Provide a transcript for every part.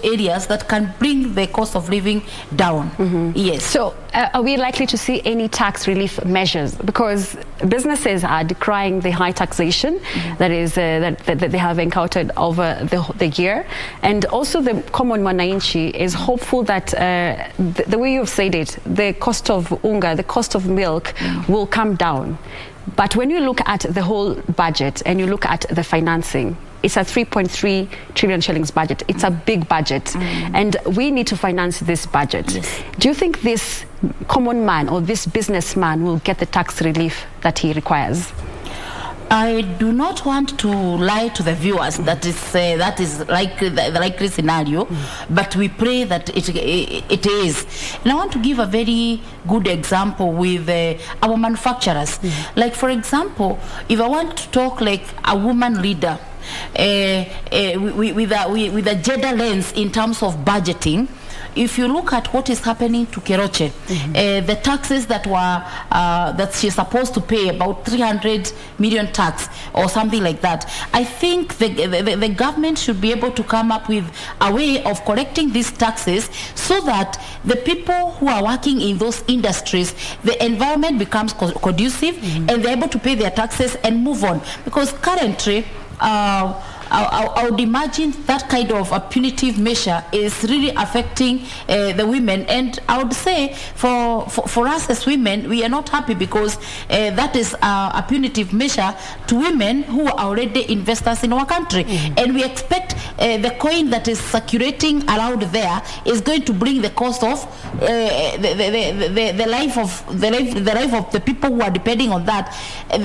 areas that can bring the cost of living down. Yes. So are we likely to see any tax relief measures? Because businesses are decrying the high taxation that is that they have encountered over the year, and also the common mwananchi is hopeful that the way you've said it, the cost of unga, the cost of milk will come down. But when you look at the whole budget and you look at the financing, it's a 3.3 trillion shillings budget. It's a big budget, and we need to finance this budget. Yes. Do you think this common man or this businessman will get the tax relief that he requires? I do not want to lie to the viewers that is like the likely scenario, but we pray that it is. And I want to give a very good example with our manufacturers. Like, for example, if I want to talk like a woman leader with a gender lens in terms of budgeting, if you look at what is happening to Keroche, the taxes that were that she's supposed to pay, about 300 million tax or something like that, I think the government should be able to come up with a way of collecting these taxes so that the people who are working in those industries, the environment becomes conducive and they're able to pay their taxes and move on. Because currently, I would imagine that kind of a punitive measure is really affecting the women, and I would say for us as women, we are not happy because that is a punitive measure to women who are already investors in our country, and we expect the coin that is circulating around there is going to bring the cost of the life of the people who are depending on that.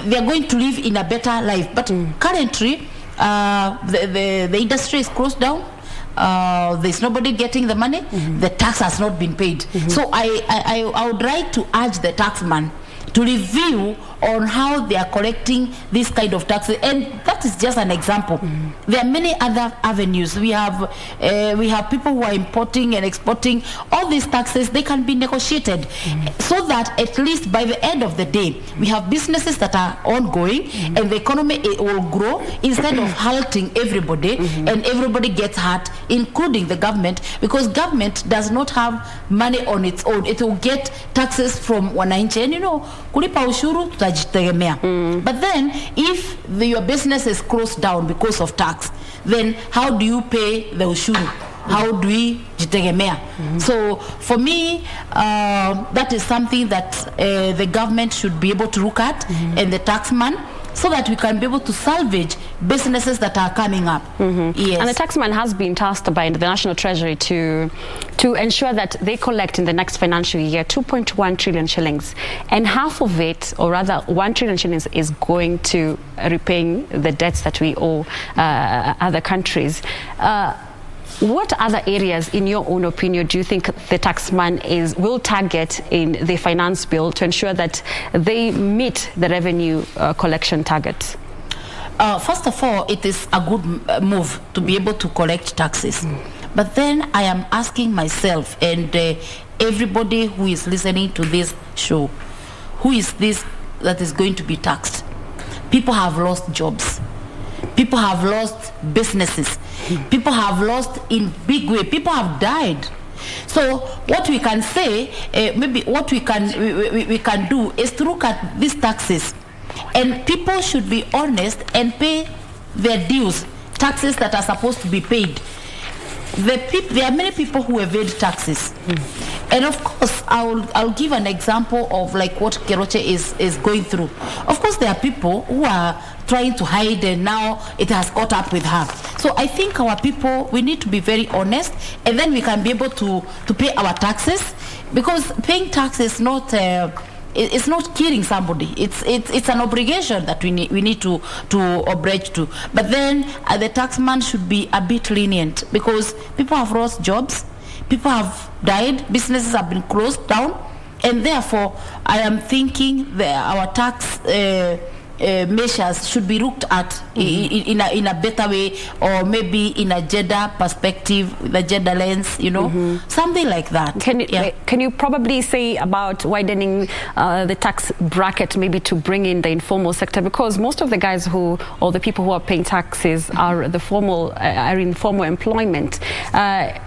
They are going to live in a better life, but currently the industry is closed down. There's nobody getting the money. The tax has not been paid. So I would like to urge the taxman to review on how they are collecting this kind of taxes, and that is just an example. There are many other avenues. We have people who are importing and exporting. All these taxes, they can be negotiated so that at least by the end of the day, we have businesses that are ongoing and the economy will grow instead of halting everybody and everybody gets hurt, including the government, because government does not have money on its own. It will get taxes from wananchi, and kulipa ushuru tutajitegemea. But then if your business is closed down because of tax, then how do you pay the ushuru? How do we jitegemea? So for me, that is something that the government should be able to look at, and the taxman, so that we can be able to salvage businesses that are coming up. Yes. And the taxman has been tasked by the National Treasury to ensure that they collect in the next financial year 2.1 trillion shillings. And half of it, or rather 1 trillion shillings, is going to repaying the debts that we owe other countries. What other areas, in your own opinion, do you think the taxman will target in the finance bill to ensure that they meet the revenue collection targets? First of all, it is a good move to be able to collect taxes. But then I am asking myself and everybody who is listening to this show, who is this that is going to be taxed? People have lost jobs. People have lost businesses. People have lost in big way. People have died. So what we can say, maybe what we can do is to look at these taxes, and people should be honest and pay their dues, taxes that are supposed to be paid. There are many people who evade taxes, and of course I'll give an example of like what Keroche is going through. Of course there are people who are trying to hide, and now it has caught up with her. So I think our people, we need to be very honest, and then we can be able to pay our taxes, because paying tax is not it's not killing somebody. It's an obligation that we need to oblige to. But then the taxman should be a bit lenient, because people have lost jobs, people have died, businesses have been closed down, and therefore I am thinking that our tax measures should be looked at in a better way, or maybe in a gender perspective, the gender lens, you know, something like that. Can you probably say about widening the tax bracket, maybe to bring in the informal sector, because most of the guys or the people who are paying taxes are in formal employment.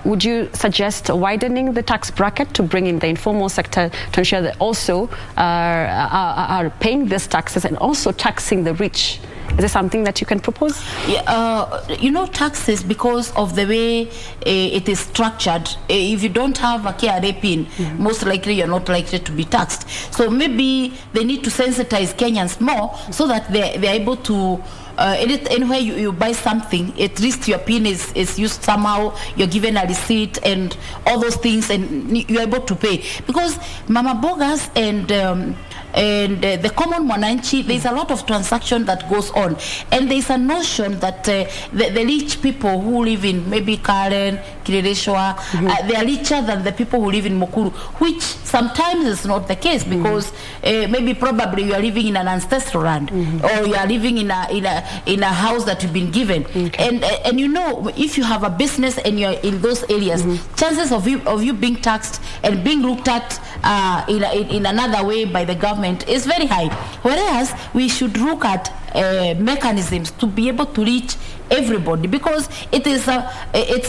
Would you suggest widening the tax bracket to bring in the informal sector to ensure that also are paying these taxes and also taxing the rich? Is there something that you can propose? You know, taxes, because of the way it is structured, if you don't have a KRA pin, most likely you're not likely to be taxed. So maybe they need to sensitize Kenyans more so that they're able to anywhere you buy something, at least your pin is used somehow, you're given a receipt and all those things, and you're able to pay. Because Mama Bogas and the common mwananchi, there's a lot of transaction that goes on, and there's a notion that the rich people who live in maybe Karen, Kirereshwa, they are richer than the people who live in Mukuru, which sometimes is not the case, because maybe probably you are living in an ancestral land, or you are living in a house that you've been given, and you know, if you have a business and you're in those areas, chances of you being taxed and being looked at in another way by the government is very high. Whereas we should look at mechanisms to be able to reach everybody, because it's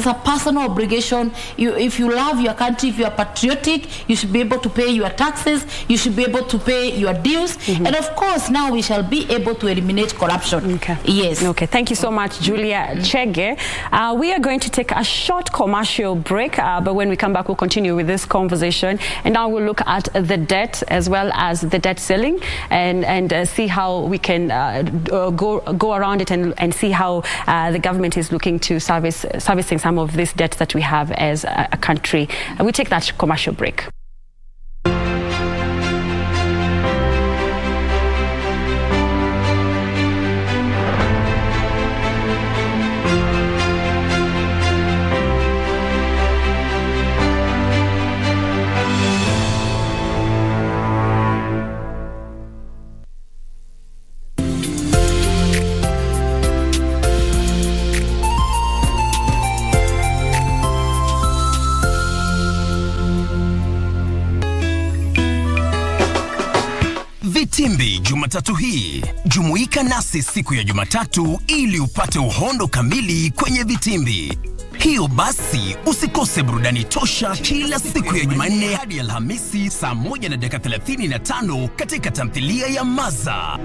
a personal obligation. If you love your country, if you are patriotic, you should be able to pay your taxes, you should be able to pay your dues, and of course now we shall be able to eliminate corruption. Yes. Thank you so much, Julia Chege. We are going to take a short commercial break, but when we come back we'll continue with this conversation, and now we'll look at the debt as well as the debt ceiling, and see how we can go around it, and see how the government is looking to servicing some of this debt that we have as a country. We take that commercial break. Vitimbi Jumatatu hii. Jumuika nasi siku ya Jumatatu ili upate uhondo kamili kwenye vitimbi. Hiyo basi usikose burudani tosha kila siku ya Jumanne hadi Alhamisi saa 1:35 katika tamthilia ya Maza.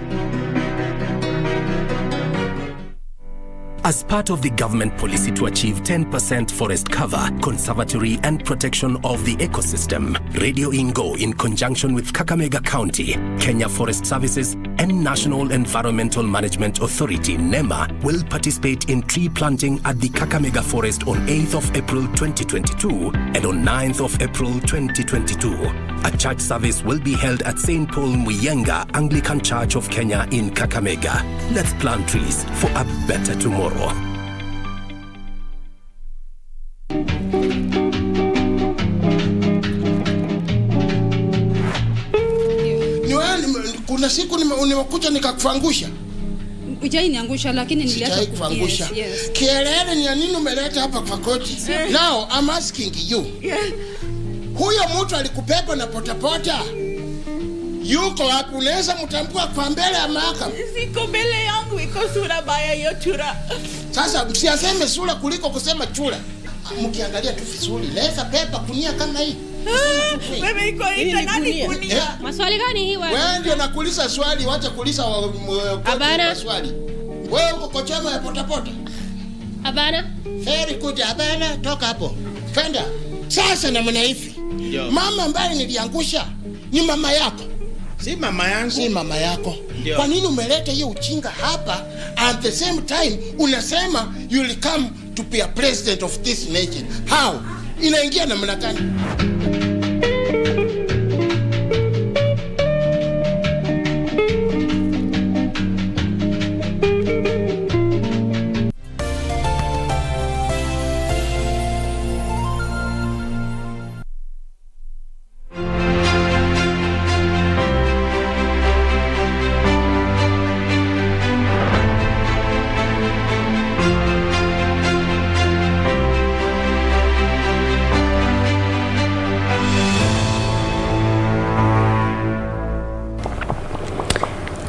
As part of the government policy to achieve 10% forest cover, conservatory and protection of the ecosystem, Radio Ingo, in conjunction with Kakamega County, Kenya Forest Services and National Environmental Management Authority, NEMA, will participate in tree planting at the Kakamega Forest on 8th of April 2022 and on 9th of April 2022. A church service will be held at St. Paul Muyenga Anglican Church of Kenya in Kakamega. Let's plant trees for a better tomorrow. Kuna siku nimekuja nikakufangusha. Hujaniangusha, lakini niliacha kufangusha. Yes. Kielele ni nini umeleta hapa kwa koti? Now I'm asking you. Huyo mtu alikupepa na potapota. Yuko wapi? Unaweza mtambua kwa mbele ya mahakama? Siko mbele yangu, iko sura baya hiyo chura. Sasa msiaseme sura kuliko kusema chura. Mkiangalia tu vizuri, leza pepa kunia kama hii. Wewe iko ita nani kunia? Maswali gani hii wewe? Wewe ndio nakuuliza swali, wacha kuuliza swali. Wewe uko kwa chama ya potapota? Abana. Very good, abana, toka hapo. Fenda. Sasa namna hivi. Mama ambaye niliangusha ni mama yako. Si mama yangu. Si mama yako. Kwa nini umeleta hiyo uchinga hapa, at the same time unasema you will come to be a president of this nation? How? Inaingia namna gani?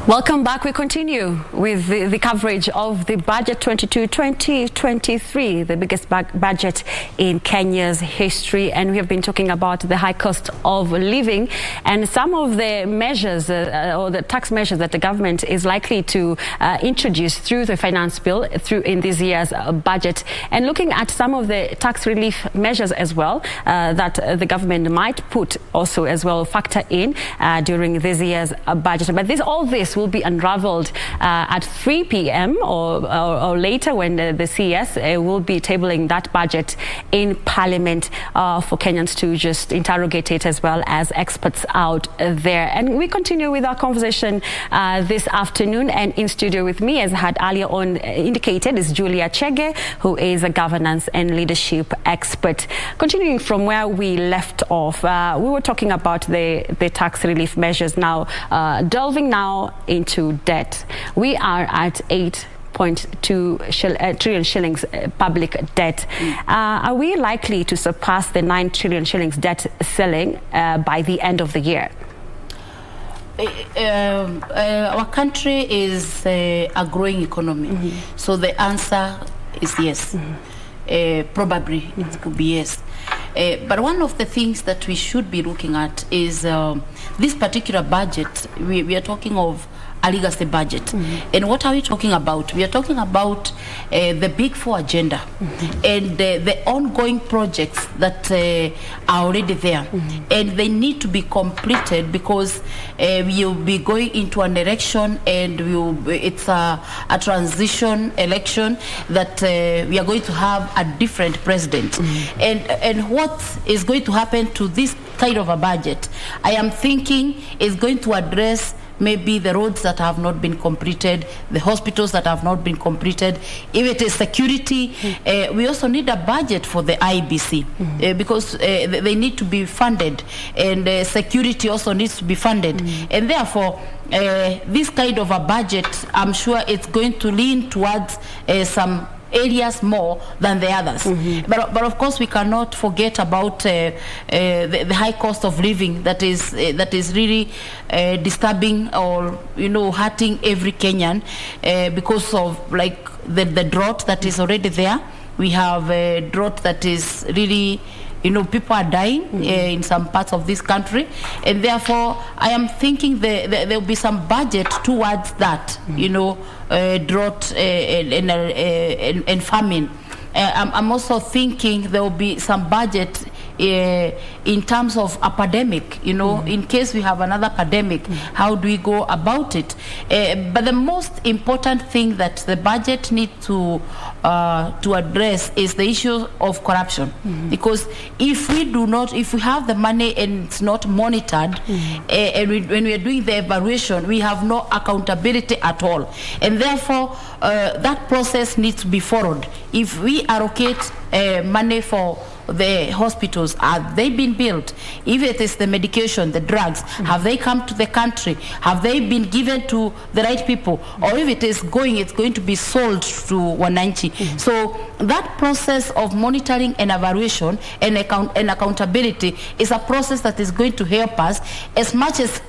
Welcome back. We continue with the coverage of the budget 22-2023, the biggest budget in Kenya's history. And we have been talking about the high cost of living and some of the measures or the tax measures that the government is likely to introduce through the finance bill in this year's budget. And looking at some of the tax relief measures as well that the government might put also as well factor in during this year's budget. But all this will be unraveled at 3 p.m. or later when the CS will be tabling that budget in Parliament for Kenyans to just interrogate it as well as experts out there. And we continue with our conversation this afternoon, and in studio with me, as I had earlier on indicated, is Julia Chege, who is a governance and leadership expert. Continuing from where we left off, we were talking about the tax relief measures now, delving now into debt. We are at 8.2 trillion shillings public debt. Are we likely to surpass the 9 trillion shillings debt ceiling by the end of the year? Our country is a growing economy, so the answer is yes. Probably it could be yes. But one of the things that we should be looking at is this particular budget. We are talking of a legacy budget. And what are we talking about? We are talking about the Big Four agenda and the ongoing projects that are already there. And they need to be completed because we will be going into an election, and it's a transition election that we are going to have a different president. And what is going to happen to this kind of a budget, I am thinking, is going to address maybe the roads that have not been completed, the hospitals that have not been completed. If it is security, we also need a budget for the IBC because they need to be funded, and security also needs to be funded. And therefore, this kind of a budget, I'm sure it's going to lean towards some areas more than the others. But of course, we cannot forget about the high cost of living that is really disturbing or hurting every Kenyan because of like the drought that is already there. We have a drought that is really, people are dying in some parts of this country, and therefore I am thinking there will be some budget towards that, drought and famine. I'm also thinking there will be some budget in terms of a pandemic, in case we have another pandemic, how do we go about it? But the most important thing that the budget needs to address is the issue of corruption. Because if we have the money and it's not monitored, and when we are doing the evaluation, we have no accountability at all. And therefore, that process needs to be followed. If we allocate money for the hospitals, have they been built? If it is the medication, the drugs, have they come to the country? Have they been given to the right people? Or if it's going to be sold to Wananchi. So that process of monitoring and evaluation and accountability is a process that is going to help us, as much as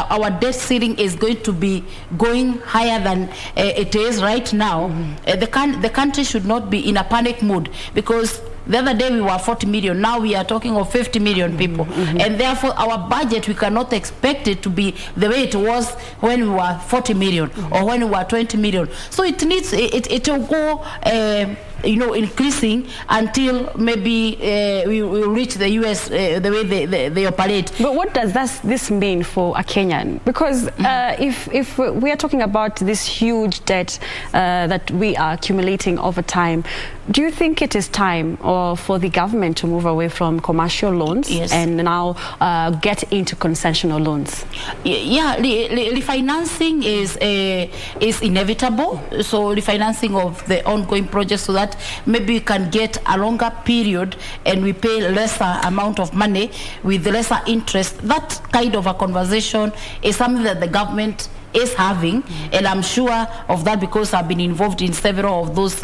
our debt ceiling is going to be going higher than it is right now. The country should not be in a panic mood, because the other day we were 40 million, now we are talking of 50 million people. And therefore our budget, we cannot expect it to be the way it was when we were 40 million or when we were 20 million. So it will go increasing until maybe we will reach the US the way they operate. But what does this mean for a Kenyan? Because if we are talking about this huge debt that we are accumulating over time, do you think it is time for the government to move away from commercial loans and now get into concessional loans? Yeah, refinancing is inevitable. So refinancing of the ongoing projects, so that maybe we can get a longer period and we pay lesser amount of money with lesser interest. That kind of a conversation is something that the government is having, and I'm sure of that because I've been involved in several of those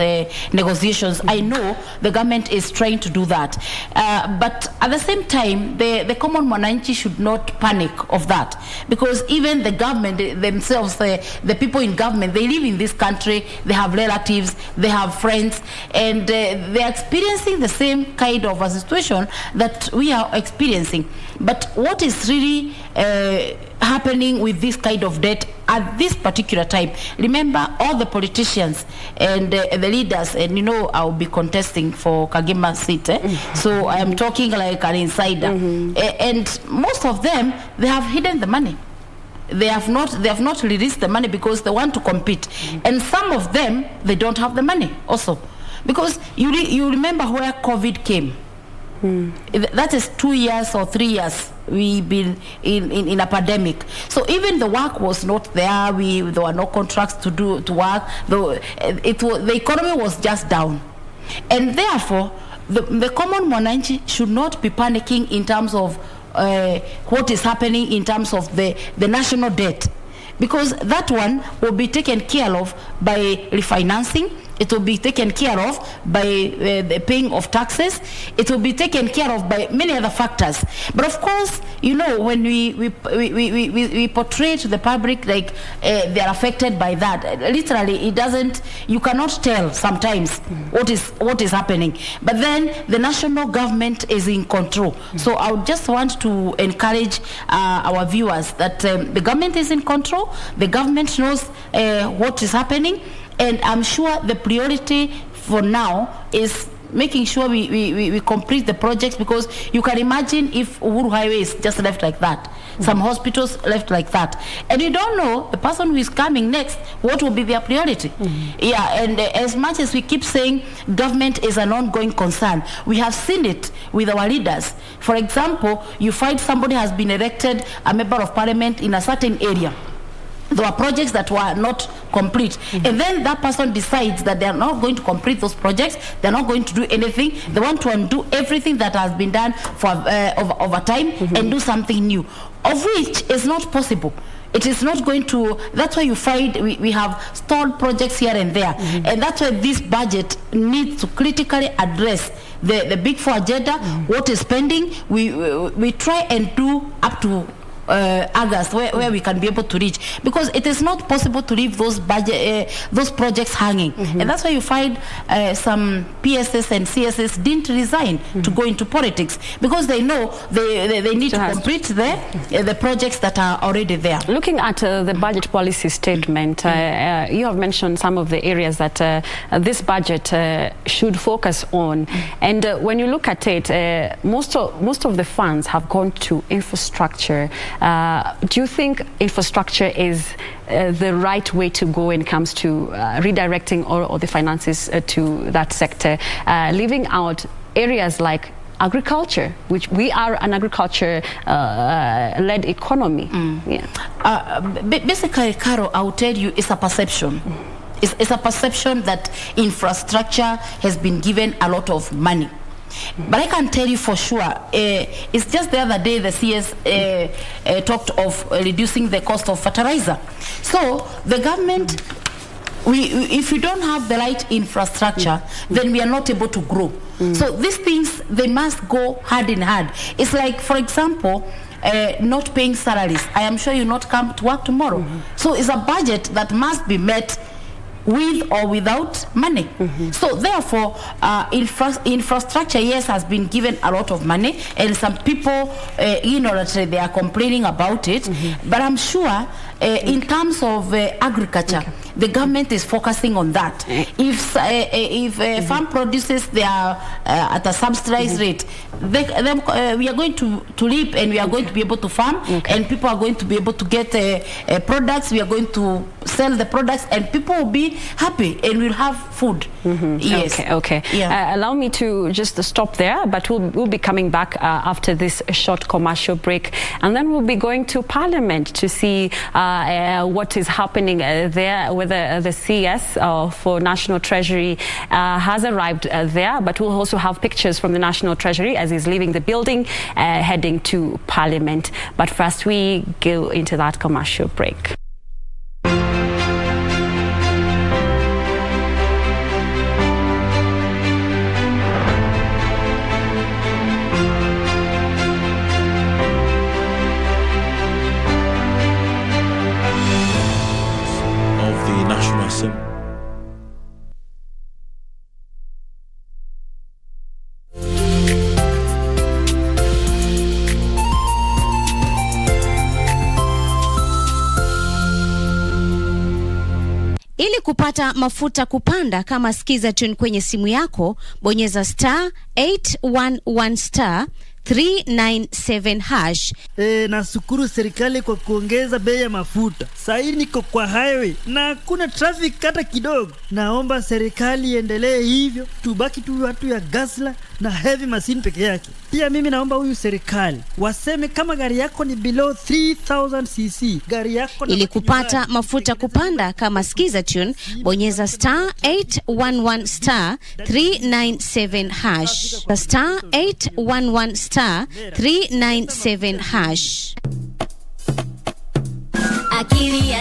negotiations. I know the government is trying to do that, but at the same time, the common mwananchi should not panic of that, because even the government themselves, the people in government, they live in this country, they have relatives, they have friends, and they are experiencing the same kind of a situation that we are experiencing. But what is really happening with this kind of debt at this particular time? Remember, all the politicians and the leaders, and I'll be contesting for Kagema seat, so I am talking like an insider, and most of them, they have hidden the money. They have not released the money because they want to compete, and some of them, they don't have the money also, because you remember where COVID came. That is 2 years or 3 years we've been in a pandemic. So even the work was not there. There were no contracts to work. The economy was just down, and therefore the common mwananchi should not be panicking in terms of what is happening in terms of the national debt, because that one will be taken care of by refinancing. It will be taken care of by the paying of taxes. It will be taken care of by many other factors. But of course, when we portray to the public like they are affected by that, literally it doesn't. You cannot tell sometimes what is happening. But then the national government is in control. So I would just want to encourage our viewers that the government is in control. The government knows what is happening. And I'm sure the priority for now is making sure we complete the projects, because you can imagine if Uhuru Highway is just left like that, some hospitals left like that, and you don't know the person who is coming next, what will be their priority. Yeah, and as much as we keep saying government is an ongoing concern, we have seen it with our leaders. For example, you find somebody has been elected a member of parliament in a certain area. There were projects that were not complete, and then that person decides that they are not going to complete those projects. They are not going to do anything. They want to undo everything that has been done for over time and do something new, of which is not possible. It is not going to. That's why you find we have stalled projects here and there, and that's why this budget needs to critically address the big four agenda. What is pending? We try and do up to August, where we can be able to reach, because it is not possible to leave those projects hanging, and that's why you find some PSS and CSS didn't resign to go into politics, because they know they need to complete the projects that are already there. Looking at the budget policy statement, you have mentioned some of the areas that this budget should focus on, and when you look at it, most of the funds have gone to infrastructure. Do you think infrastructure is the right way to go when it comes to redirecting all the finances to that sector, leaving out areas like agriculture, which we are an agriculture-led economy? Basically, Carol, I will tell you, it's a perception. It's a perception that infrastructure has been given a lot of money. But I can tell you for sure, it's just the other day the CS talked of reducing the cost of fertilizer. So the government, if we don't have the right infrastructure, then we are not able to grow. So these things, they must go hand in hand. It's like, for example, not paying salaries. I am sure you not come to work tomorrow. So it's a budget that must be met with or without money. So therefore, infrastructure, yes, has been given a lot of money, and some people, that they are complaining about it, but I'm sure in terms of agriculture, the government is focusing on that. If farm produces, they are at a subsidized rate, we are going to reap, and we are going to be able to farm, and people are going to be able to get products. We are going to sell the products, and people will be happy, and we'll have food. Yes. Okay. Yeah. Allow me to just stop there, but we'll be coming back after this short commercial break, and then we'll be going to Parliament to see what is happening there, whether the CS for National Treasury has arrived there, but we'll also have pictures from the National Treasury as he's leaving the building, heading to Parliament. But first, we go into that commercial break. Ili kupata mafuta kupanda kama skiza tune kwenye simu yako, bonyeza *811 397 hash. Nashukuru serikali kwa kuongeza bei ya mafuta. Sasa niko kwa highway na hakuna traffic hata kidogo. Naomba serikali iendelee hivyo, tubaki tu watu ya gasla na heavy machine peke yake. Pia mimi naomba huyu serikali waseme kama gari yako ni below 3000 cc, gari yako. Ili kupata mafuta kupanda kama skiza tune, bonyeza *811 397 hash. *811 397 hash. Akili,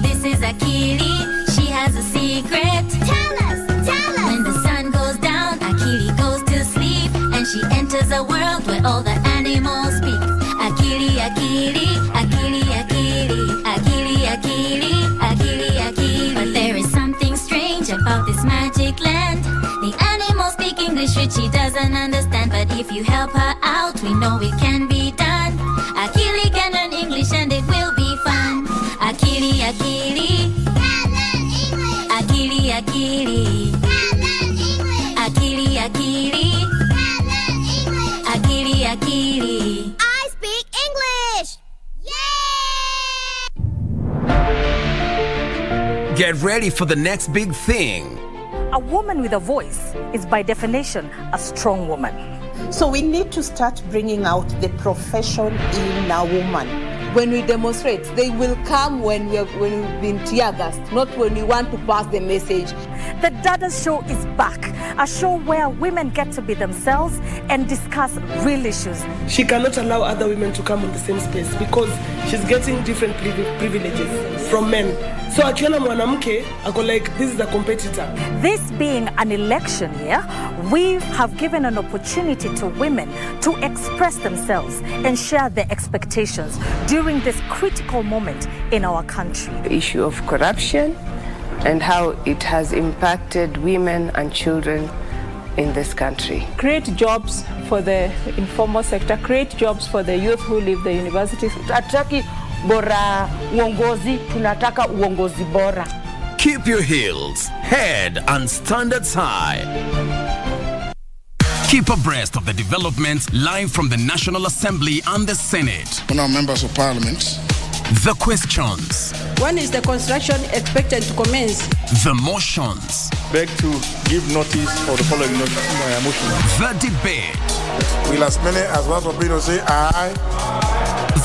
this is Akili. She has a secret. Tell us. When the sun goes down, Akili goes to sleep, and she enters a world where all the animals speak. Akili. But there is something strange about this magic land. The animals speak English which she doesn't understand, but if you help her out, we know it can be done. Akili can learn English and it will be fun. Akili. Akili. I speak English! Yay! Get ready for the next big thing. A woman with a voice is by definition a strong woman. So we need to start bringing out the profession in a woman. When we demonstrate, they will come when we've been tear gassed, not when we want to pass the message. The Dada's Show is back, a show where women get to be themselves and discuss real issues. She cannot allow other women to come on the same space because she's getting different privileges from men. So akiona mwanamke, ako like, this is a competitor. This being an election year, we have given an opportunity to women to express themselves and share their expectations during this critical moment in our country. The issue of corruption and how it has impacted women and children in this country. Create jobs for the informal sector, create jobs for the youth who leave the universities. Hatutaki bora uongozi, tunataka uongozi bora. Keep your heels, head and standards high. Keep abreast of the developments live from the National Assembly and the Senate. Now, members of Parliament. The questions. When is the construction expected to commence? The motions. Beg to give notice for the following motion. The debate. Will as many as want to be to say aye.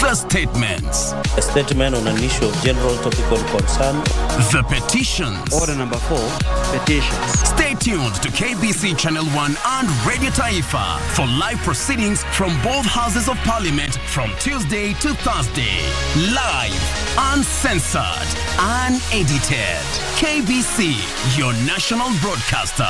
The statements. A statement on an issue of general topical concern. The petitions. Order number 4, petitions. Stay tuned to KBC Channel 1 and Radio Taifa for live proceedings from both houses of Parliament from Tuesday to Thursday. Live, uncensored, unedited. KBC, your national broadcaster.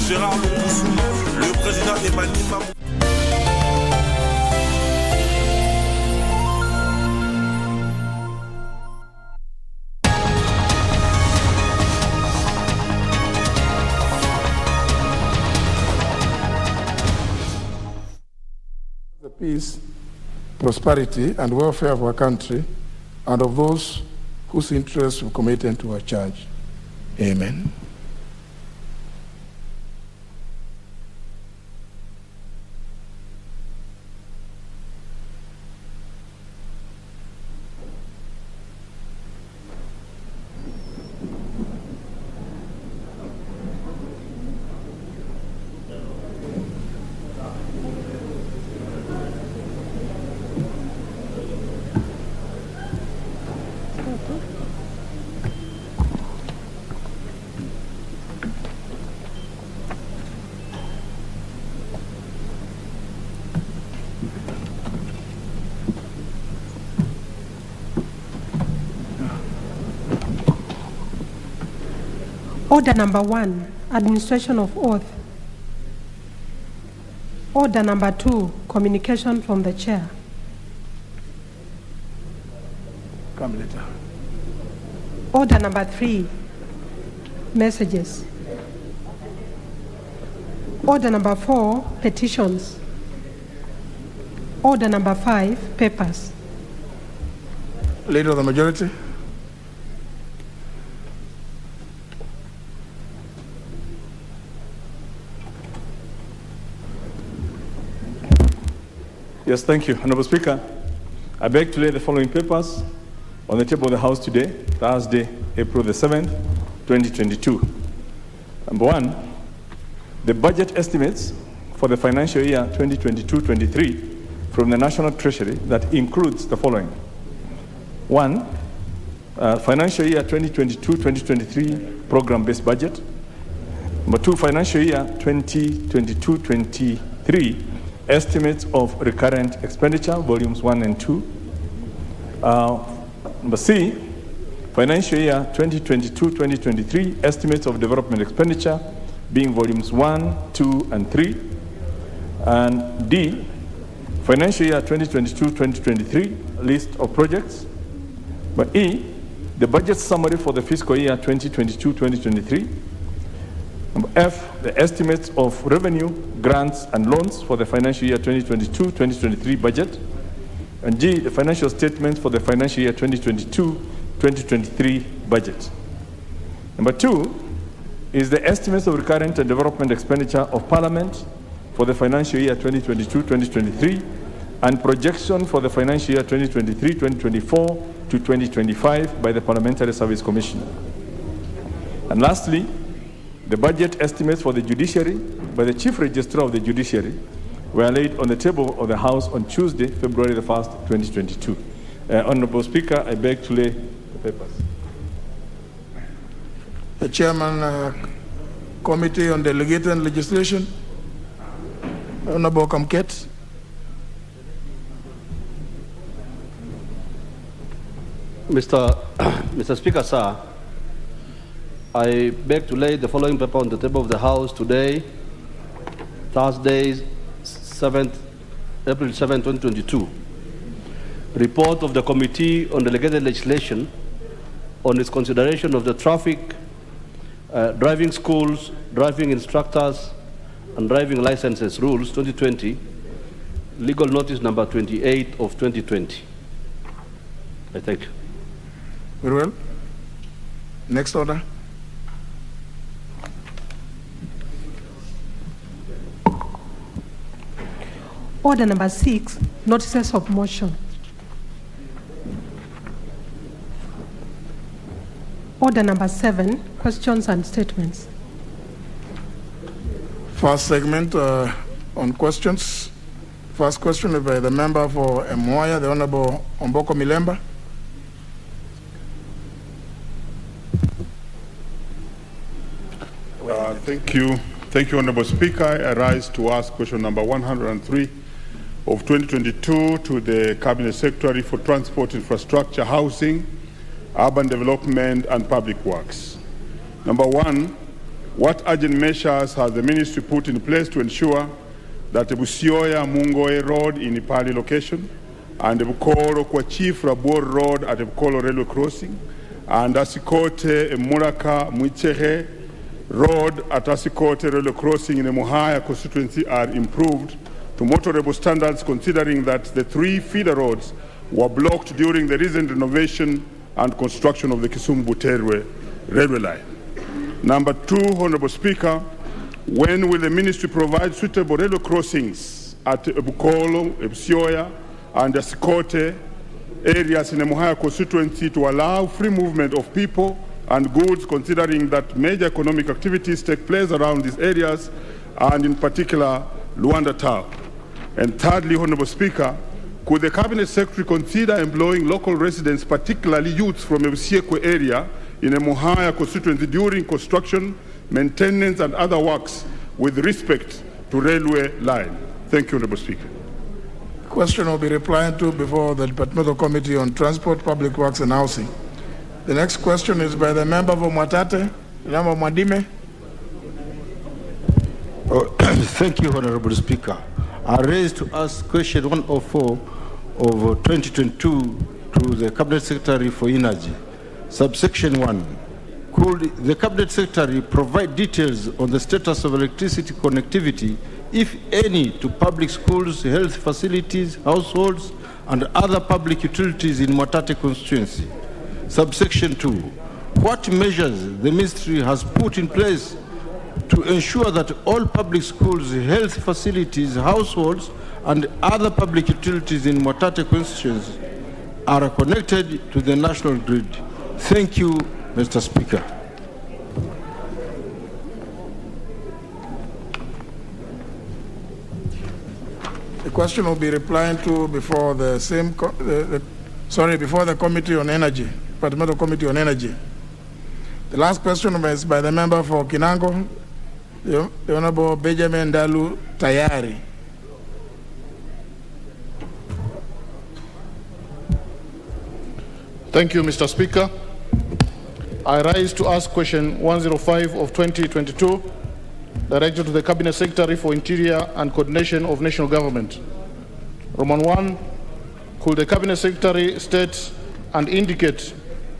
Gérard le président Emmanuel. The peace, prosperity, and welfare of our country and of those whose interests we commit into our charge. Amen. Order number 1, administration of oath. Order number 2, communication from the chair. Come later. Order number 3, messages. Order number 4, petitions. Order number 5, papers. Leader of the majority. Yes, thank you, Honorable Speaker. I beg to lay the following papers on the table of the House today, Thursday, April the 7th, 2022. Number 1, the budget estimates for the financial year 2022-23 from the National Treasury that includes the following. 1, financial year 2022-2023 program-based budget. Number 2, financial year 2022-23 estimates of recurrent expenditure, volumes 1 and 2. Number C, financial year 2022-2023 estimates of development expenditure, being volumes 1, 2, and 3. And D, financial year 2022-2023 list of projects. But E, the budget summary for the fiscal year 2022-2023. Number F, the estimates of revenue, grants, and loans for the financial year 2022-2023 budget. And G, the financial statements for the financial year 2022-2023 budget. Number 2 is the estimates of recurrent and development expenditure of Parliament for the financial year 2022-2023 and projection for the financial year 2023-2024 to 2025 by the Parliamentary Service Commission. And lastly, the budget estimates for the judiciary by the Chief Registrar of the Judiciary were laid on the table of the House on Tuesday, February the 1st, 2022. Honorable Speaker, I beg to lay the papers. The Chairman, Committee on Delegated Legislation, Honorable Kamket. Mr. Speaker, sir, I beg to lay the following paper on the table of the House today, Thursday, April 7, 2022. Report of the Committee on Delegated Legislation on its consideration of the traffic, driving schools, driving instructors, and driving licenses rules 2020, legal notice number 28 of 2020. I thank you. Very well. Next order. Order number 6, notices of motion. Order number 7, questions and statements. First segment on questions. First question is by the member for Moya, the Honorable Omboko Milemba. Thank you. Thank you, Honorable Speaker. I rise to ask question number 103 of 2022 to the Cabinet Secretary for Transport, Infrastructure, Housing, Urban Development and Public Works. Number 1, what urgent measures has the Ministry put in place to ensure that the Busioya Mungoe Road in Ipali location and the Bukoro Kwa Chief Rabor Road at the Bukoro Railway Crossing and Asikote Muraka Mwichehe Road at Asikote Railway Crossing in the Muhaya constituency are improved to motorable standards, considering that the 3 feeder roads were blocked during the recent renovation and construction of the Kisumu-Buterwe railway line. Number 2, Honorable Speaker, when will the Ministry provide suitable railway crossings at Ebukolo, Ebsioya, and the Asikote areas in the Muhaya constituency to allow free movement of people and goods, considering that major economic activities take place around these areas, and in particular, Luanda Town? And thirdly, Honorable Speaker, could the Cabinet Secretary consider employing local residents, particularly youths from the Busiekwe area in the Muhaya constituency during construction, maintenance, and other works with respect to railway line? Thank you, Honorable Speaker. Question will be replied to before the Departmental Committee on Transport, Public Works and Housing. The next question is by the member for Mwatate, Lama Mwadime. Thank you, Honorable Speaker. I raised to ask question 104 of 2022 to the Cabinet Secretary for Energy. Subsection 1. Could the Cabinet Secretary provide details on the status of electricity connectivity, if any, to public schools, health facilities, households, and other public utilities in Mwatate constituency? Subsection 2. What measures the ministry has put in place to ensure that all public schools, health facilities, households, and other public utilities in Mwatate constituency are connected to the national grid? Thank you, Mr. Speaker. The question will be replied to before the before the Committee on Energy, Departmental Committee on Energy. The last question is by the member for Kinango, the Honorable Benjamin Dalu Tayari. Thank you, Mr. Speaker. I rise to ask question 105 of 2022, directed to the Cabinet Secretary for Interior and Coordination of National Government. Roman 1, could the Cabinet Secretary state and indicate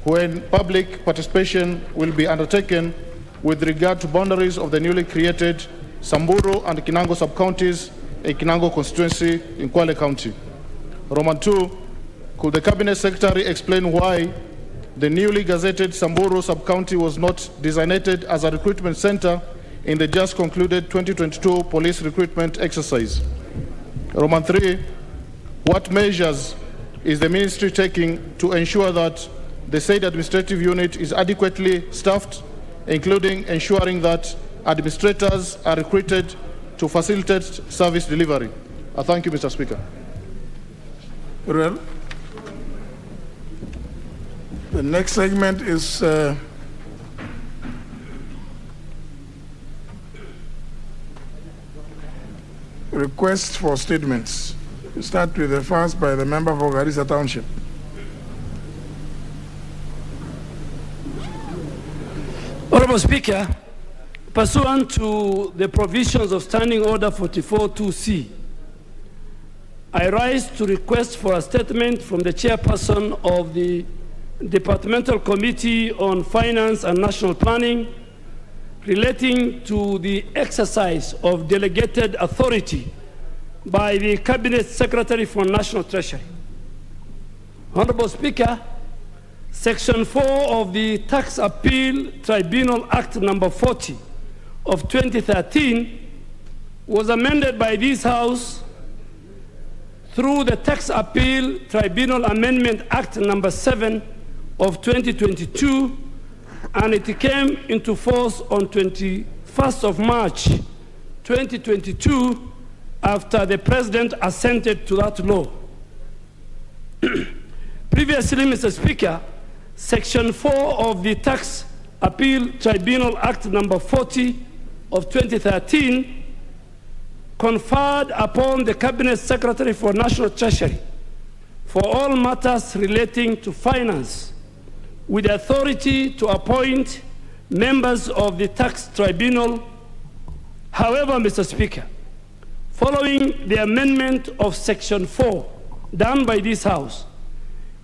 when public participation will be undertaken with regard to boundaries of the newly created Samburu and Kinango sub-counties in Kinango constituency in Kwale County? Roman 2, could the Cabinet Secretary explain why the newly gazetted Samburu sub-county was not designated as a recruitment center in the just concluded 2022 police recruitment exercise? Roman 3, what measures is the ministry taking to ensure that the said administrative unit is adequately staffed, including ensuring that administrators are recruited to facilitate service delivery? I thank you, Mr. Speaker. Well, the next segment is requests for statements. We start with the first by the member for Garissa Township. Honorable Speaker, pursuant to the provisions of Standing Order 44-2C, I rise to request for a statement from the chairperson of the Departmental Committee on Finance and National Planning relating to the exercise of delegated authority by the Cabinet Secretary for National Treasury. Honorable Speaker, Section 4 of the Tax Appeal Tribunal Act number 40 of 2013 was amended by this House through the Tax Appeal Tribunal Amendment Act number 7 of 2022, and it came into force on 21st of March 2022 after the President assented to that law. Previously, Mr. Speaker, Section 4 of the Tax Appeal Tribunal Act number 40 of 2013 conferred upon the Cabinet Secretary for National Treasury for all matters relating to finance with authority to appoint members of the tax tribunal. However, Mr. Speaker, following the amendment of Section 4 done by this House,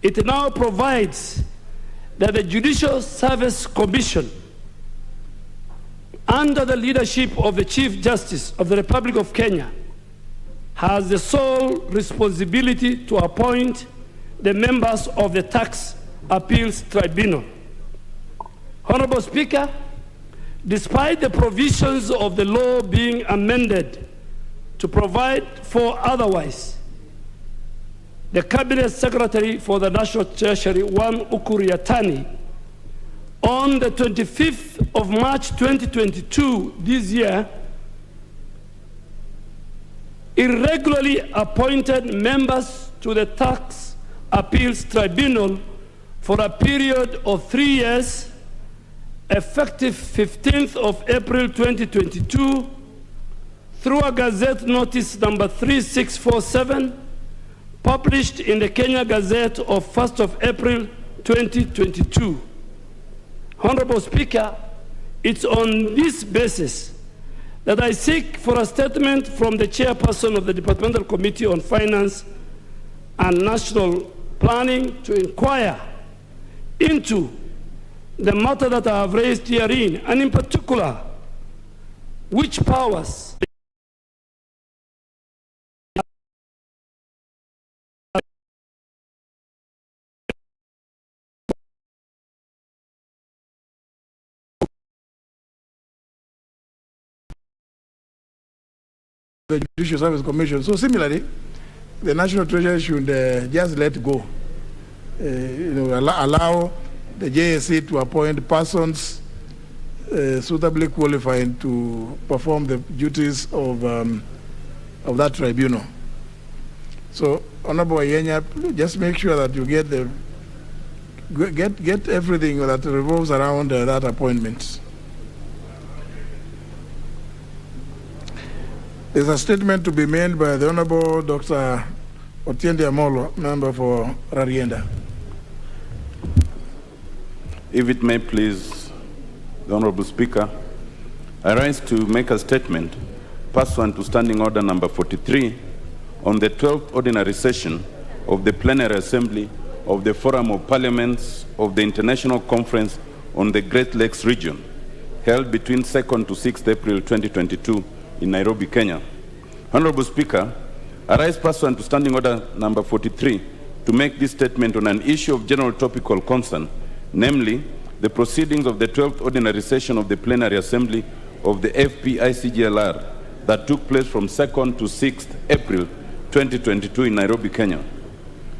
it now provides that the Judicial Service Commission, under the leadership of the Chief Justice of the Republic of Kenya, has the sole responsibility to appoint the members of the Tax Appeals Tribunal. Honorable Speaker, despite the provisions of the law being amended to provide for otherwise, the Cabinet Secretary for the National Treasury, Wan Ukuri Yatani, on the 25th of March 2022 this year, irregularly appointed members to the Tax Appeals Tribunal for a period of 3 years, effective 15th of April 2022, through a Gazette Notice number 3647, published in the Kenya Gazette of 1st of April 2022. Honorable Speaker, It's on this basis that I seek for a statement from the chairperson of the Departmental Committee on Finance and National Planning to inquire into the matter that I have raised herein, and in particular, which powers the Judicial Service Commission. So similarly, the National Treasury should just let go, allow the JSC to appoint persons suitably qualified to perform the duties of that tribunal. So, Honorable Yenya, just make sure that you get everything that revolves around that appointment. There's a statement to be made by the Honorable Dr. Otiende Amolo, member for Rarienda. If it may please the Honorable Speaker, I rise to make a statement pursuant to Standing Order number 43 on the 12th Ordinary Session of the Plenary Assembly of the Forum of Parliaments of the International Conference on the Great Lakes Region, held between 2nd to 6th April 2022 in Nairobi, Kenya. Honorable Speaker, I rise pursuant to Standing Order number 43 to make this statement on an issue of general topical concern, namely the proceedings of the 12th Ordinary Session of the Plenary Assembly of the FPICGLR that took place from 2nd to 6th April 2022 in Nairobi, Kenya.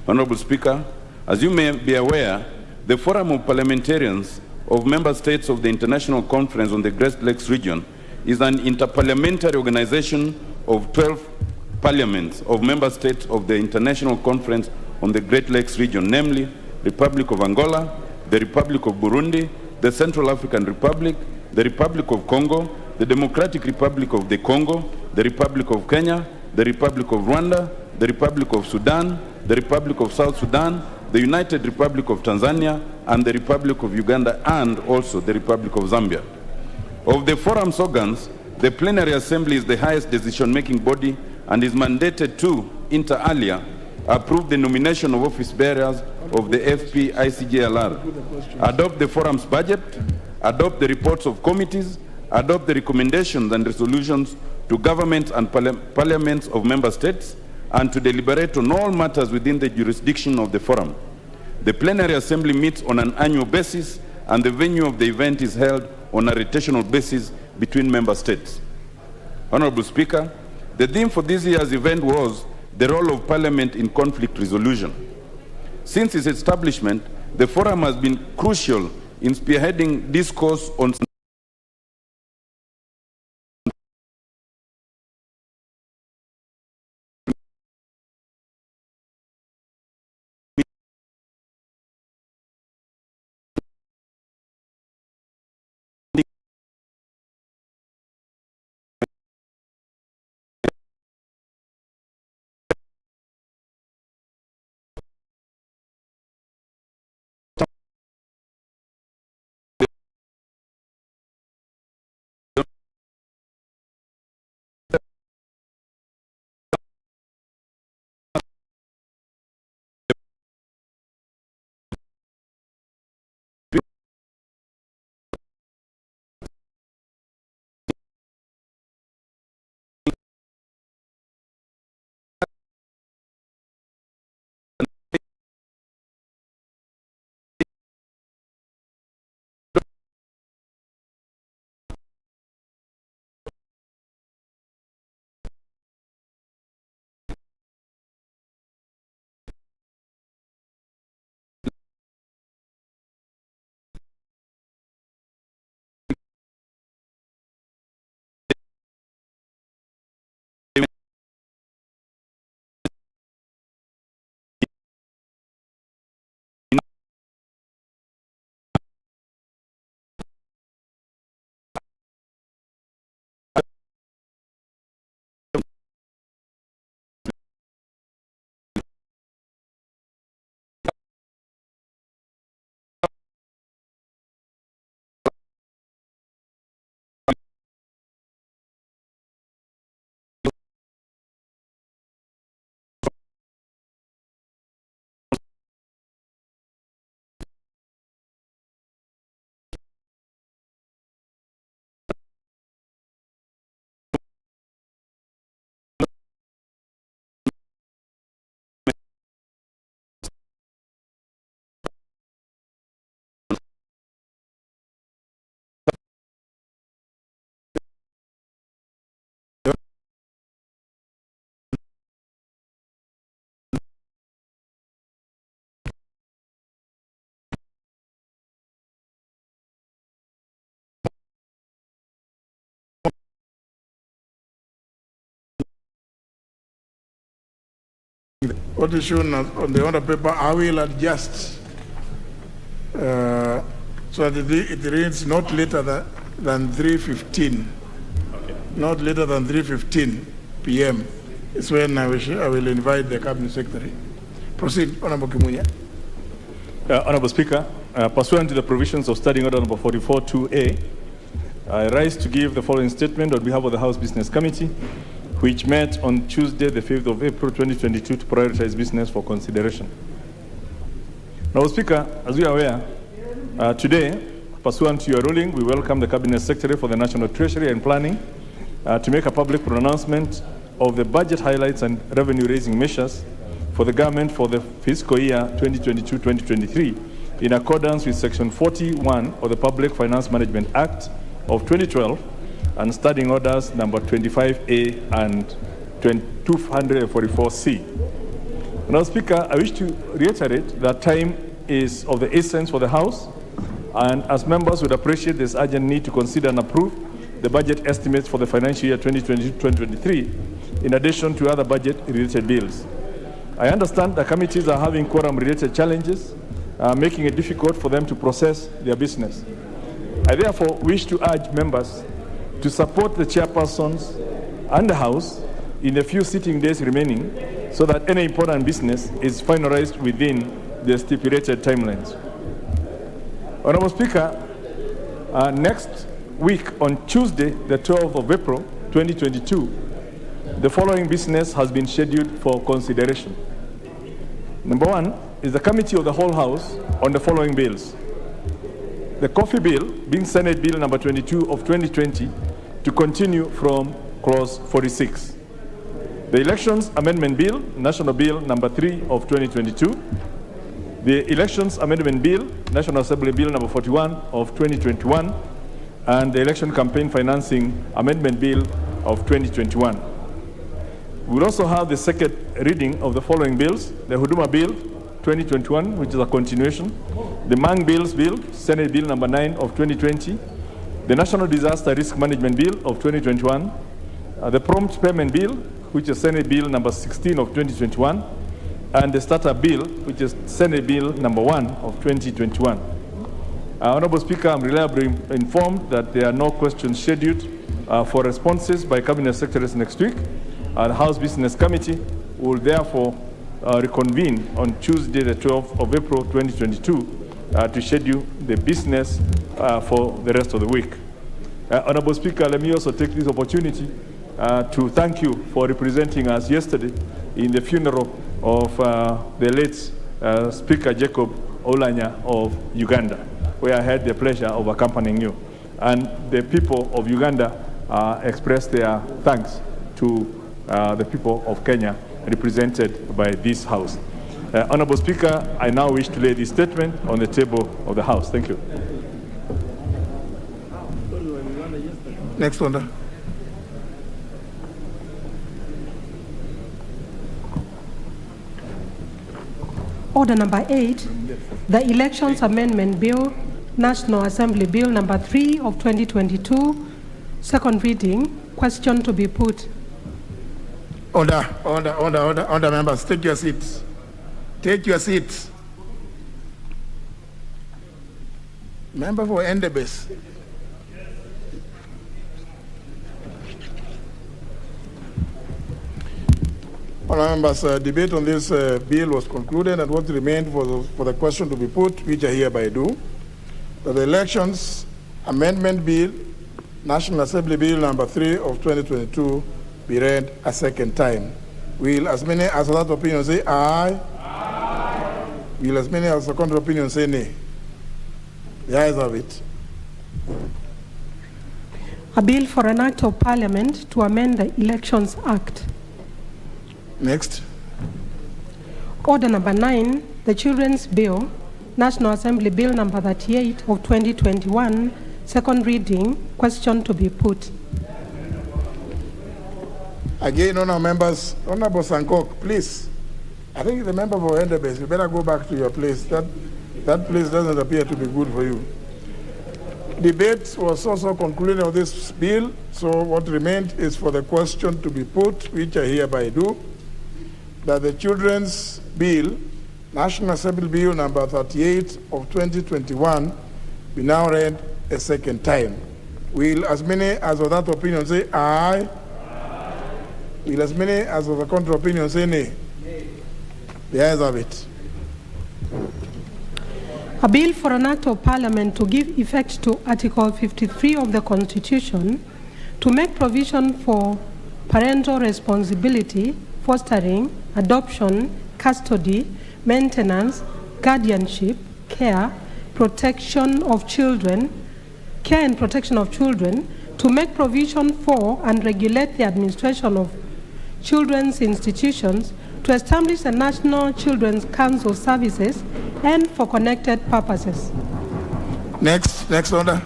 Honorable Speaker, as you may be aware, the Forum of Parliamentarians of Member States of the International Conference on the Great Lakes Region is an interparliamentary organization of 12 parliaments of member states of the International Conference on the Great Lakes Region, namely Republic of Angola, the Republic of Burundi, the Central African Republic, the Republic of Congo, the Democratic Republic of the Congo, the Republic of Kenya, the Republic of Rwanda, the Republic of Sudan, the Republic of South Sudan, the United Republic of Tanzania, and the Republic of Uganda, and also the Republic of Zambia. Of the forum's organs, the Plenary Assembly is the highest decision-making body and is mandated to, inter alia, approve the nomination of office bearers of the FPICGLR, adopt the forum's budget, adopt the reports of committees, adopt the recommendations and resolutions to governments and parliaments of member states, and to deliberate on all matters within the jurisdiction of the forum. The Plenary Assembly meets on an annual basis, and the venue of the event is held on a rotational basis between member states. Honorable Speaker, the theme for this year's event was the role of Parliament in conflict resolution. Since its establishment, the forum has been crucial in spearheading discourse on what is shown on the order paper, I will adjust so that it reads not later than 3:15. Okay. Not later than 3:15 p.m. is when I will invite the Cabinet Secretary. Proceed, Honorable Kimunya. Honorable Speaker, pursuant to the provisions of Standing Order number 44-2A, I rise to give the following statement on behalf of the House Business Committee, which met on Tuesday, the 5th of April 2022, to prioritize business for consideration. Now, Speaker, as we are aware, today, pursuant to your ruling, we welcome the Cabinet Secretary for the National Treasury and Planning to make a public pronouncement of the budget highlights and revenue-raising measures for the government for the fiscal year 2022-2023 in accordance with Section 41 of the Public Finance Management Act of 2012 and Standing Orders number 25A and 244C. Now, Speaker, I wish to reiterate that time is of the essence for the House, and as members would appreciate this urgent need to consider and approve the budget estimates for the financial year 2022-2023 in addition to other budget-related bills. I understand the committees are having quorum-related challenges, making it difficult for them to process their business. I therefore wish to urge members to support the chairpersons and the House in the few sitting days remaining so that any important business is finalized within the stipulated timelines. Honorable Speaker, next week on Tuesday, the 12th of April 2022, the following business has been scheduled for consideration. Number one is the Committee of the Whole House on the following bills. The Coffee Bill, being Senate Bill number 22 of 2020, to continue from clause 46. The Elections Amendment Bill, National Bill number 3 of 2022. The Elections Amendment Bill, National Assembly Bill number 41 of 2021. And the Election Campaign Financing Amendment Bill of 2021. We'll also have the second reading of the following bills: the Huduma Bill 2021, which is a continuation, the Mang Bills Bill, Senate Bill number 9 of 2020, the National Disaster Risk Management Bill of 2021, the Prompt Payment Bill, which is Senate Bill number 16 of 2021, and the Startup Bill, which is Senate Bill number 1 of 2021. Honorable Speaker, I'm reliably informed that there are no questions scheduled for responses by Cabinet Secretaries next week. The House Business Committee will therefore reconvene on Tuesday, the 12th of April 2022 to schedule the business for the rest of the week. Honorable Speaker, let me also take this opportunity to thank you for representing us yesterday in the funeral of the late Speaker Jacob Oulanyah of Uganda, where I had the pleasure of accompanying you. And the people of Uganda expressed their thanks to the people of Kenya, represented by this House. Honorable Speaker, I now wish to lay this statement on the table of the House. Thank you. Next one. Order number 8, the Elections Amendment Bill, National Assembly Bill number 3 of 2022, second reading. Question to be put. Order, members, take your seats. Take your seats. Member for Endebess. Honourable members, debate on this bill was concluded, and what remained for the question to be put, which I hereby do, that the Elections Amendment Bill, National Assembly Bill number 3 of 2022, be read a second time. Will as many as that opinion say aye? Aye. Will as many as the contrary opinion say nay? The ayes have it. A bill for an act of Parliament to amend the Elections Act. Next. Order number 9, the Children's Bill, National Assembly Bill number 38 of 2021, second reading. Question to be put. Again, honourable members, Honourable Sankok, please. I think the member for Endebess, you better go back to your place. That place doesn't appear to be good for you. Debate was also concluded on this bill, so what remained is for the question to be put, which I hereby do, that the Children's Bill, National Assembly Bill number 38 of 2021, be now read a second time. Will as many as of that opinion say aye? Aye. Will as many as of the contrary opinion say nay? Nay. The ayes have it. A bill for an act of Parliament to give effect to Article 53 of the Constitution to make provision for parental responsibility, fostering, adoption, custody, maintenance, guardianship, care, protection of children, care and protection of children, to make provision for and regulate the administration of children's institutions, to establish a National Children's Council services, and for connected purposes. Next order.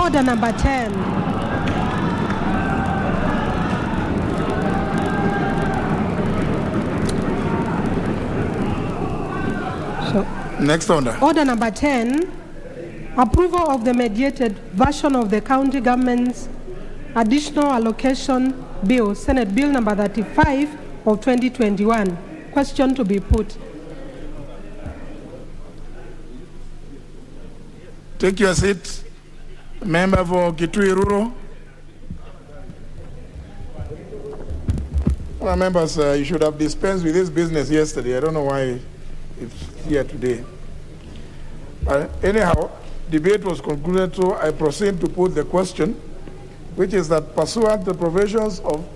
Order number 10. Next order. Order number 10, approval of the mediated version of the county government's additional allocation bill, Senate Bill number 35 of 2021. Question to be put. Take your seat. Member for Kitui Rural. Well, members, you should have dispensed with this business yesterday. I don't know why it's here today. Anyhow, debate was concluded, so I proceed to put the question, which is that pursuant to the provisions of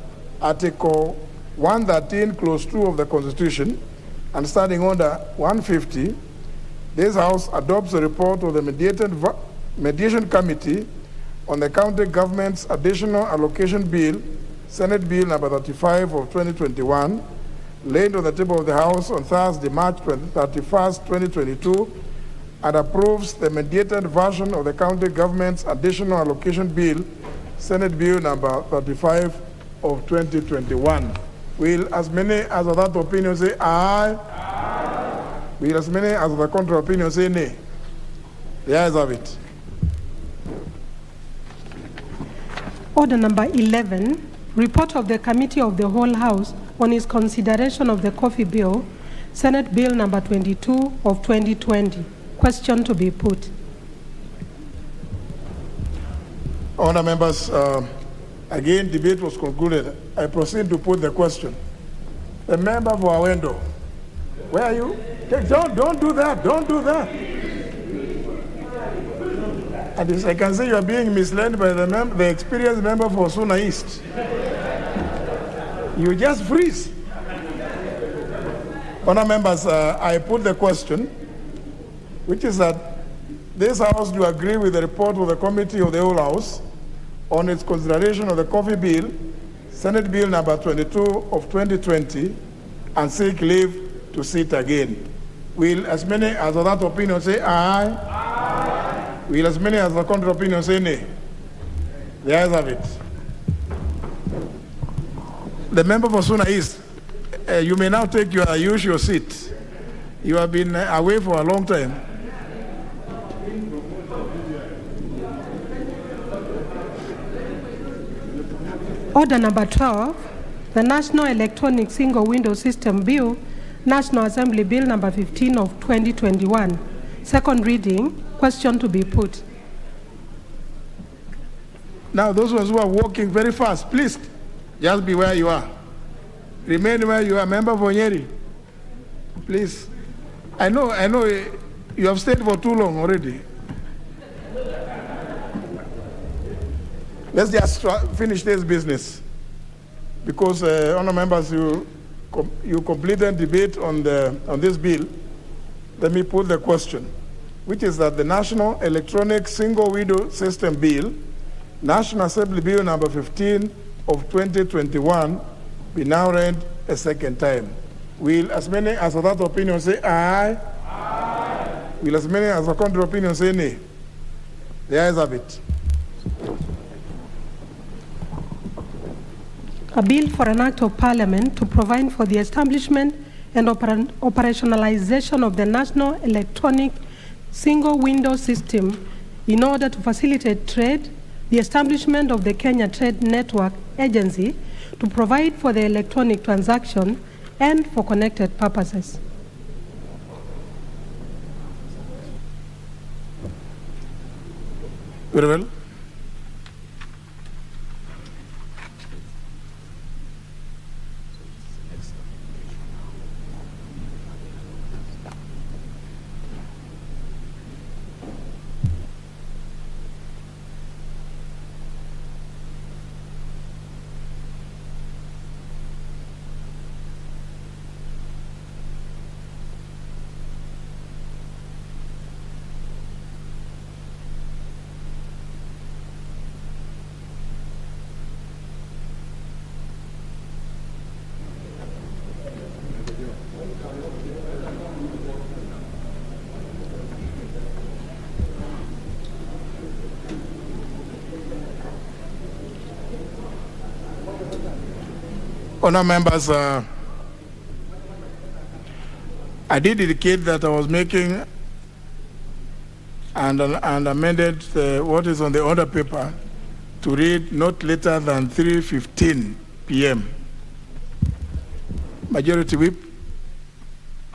Article 113, Clause 2 of the Constitution, and starting under 150, this House adopts a report of the Mediation Committee on the County Government's Additional Allocation Bill, Senate Bill number 35 of 2021, laid on the table of the House on Thursday, March 31st, 2022, and approves the mediated version of the County Government's Additional Allocation Bill, Senate Bill number 35 of 2021. Will as many as of that opinion say aye? Aye. Will as many as of the contrary opinion say nay? The ayes have it. Order number 11, report of the Committee of the Whole House on its consideration of the coffee bill, Senate Bill number 22 of 2020. Question to be put. Honourable members, again, debate was concluded. I proceed to put the question. The member for Awendo, where are you? Don't do that. Don't do that. And this, I can say you are being misled by the experienced member for Suna East. You just freeze. Honourable members, I put the question, which is that this House do agree with the report of the Committee of the Whole House on its consideration of the coffee bill, Senate Bill number 22 of 2020, and seek leave to sit again. Will as many as of that opinion say aye? Aye. Will as many as the contrary opinion say nay? The ayes have it. The member for Suna East, you may now take your usual seat. You have been away for a long time. Order number 12, the National Electronic Single Window System Bill, National Assembly Bill number 15 of 2021. Second reading. Question to be put. Now, those ones who are walking very fast, please just be where you are. Remain where you are. Member for Nyeri, please. I know you have stayed for too long already. Let's just finish this business, because honourable members, you completed debate on this bill. Let me put the question, which is that the National Electronic Single Window System Bill, National Assembly Bill number 15 of 2021, be now read a second time. Will as many as of that opinion say aye? Aye. Will as many as the contrary opinion say nay? The ayes have it. A bill for an act of Parliament to provide for the establishment and operationalization of the National Electronic Single Window System in order to facilitate trade, the establishment of the Kenya Trade Network Agency, to provide for the electronic transaction and for connected purposes. Very well. Honour members, I did indicate that I was making and amended what is on the order paper to read not later than 3:15 p.m. Majority Whip,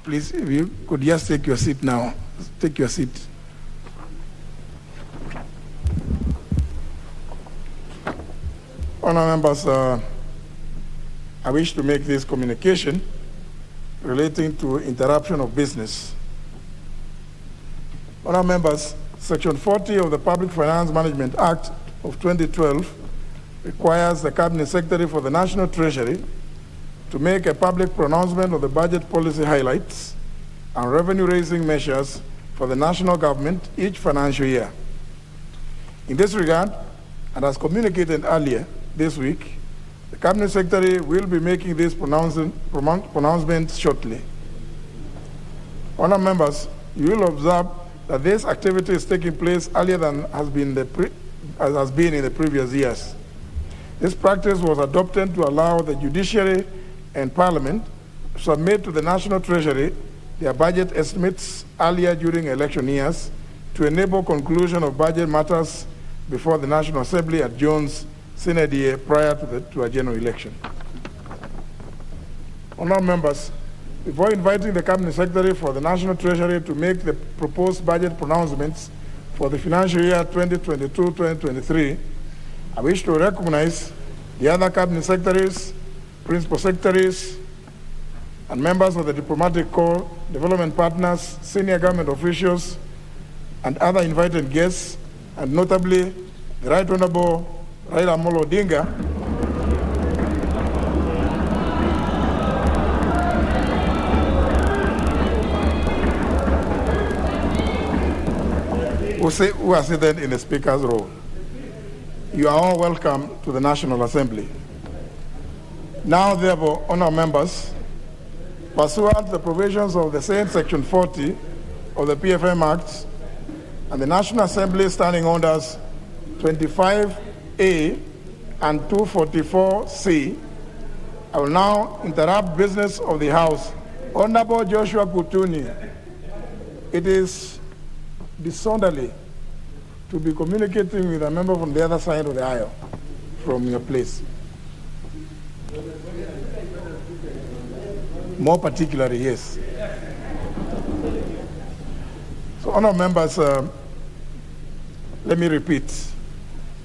please, if you could just take your seat now. Take your seat. Honour members, I wish to make this communication relating to interruption of business. Honourable members, Section 40 of the Public Finance Management Act of 2012 requires the Cabinet Secretary for the National Treasury to make a public pronouncement of the budget policy highlights and revenue-raising measures for the national government each financial year. In this regard, and as communicated earlier this week, the Cabinet Secretary will be making this pronouncement shortly. Honourable members, you will observe that this activity is taking place earlier than has been in the previous years. This practice was adopted to allow the judiciary and Parliament to submit to the National Treasury their budget estimates earlier during election years to enable conclusion of budget matters before the National Assembly adjourns Senate year prior to a general election. Honourable members, before inviting the Cabinet Secretary for the National Treasury to make the proposed budget pronouncements for the financial year 2022-2023, I wish to recognize the other Cabinet Secretaries, Principal Secretaries, and members of the Diplomatic Corps, development partners, senior government officials, and other invited guests, and notably the Right Honourable Raila Amolo Odinga, who are seated in the Speaker's row. You are all welcome to the National Assembly. Now, therefore, honourable members, pursuant to the provisions of the same Section 40 of the PFM Act and the National Assembly Standing Orders 25A and 244C, I will now interrupt business of the House. Honourable Joshua Kutuni, it is disorderly to be communicating with a member from the other side of the aisle from your place. More particularly, yes. So, honourable members, let me repeat.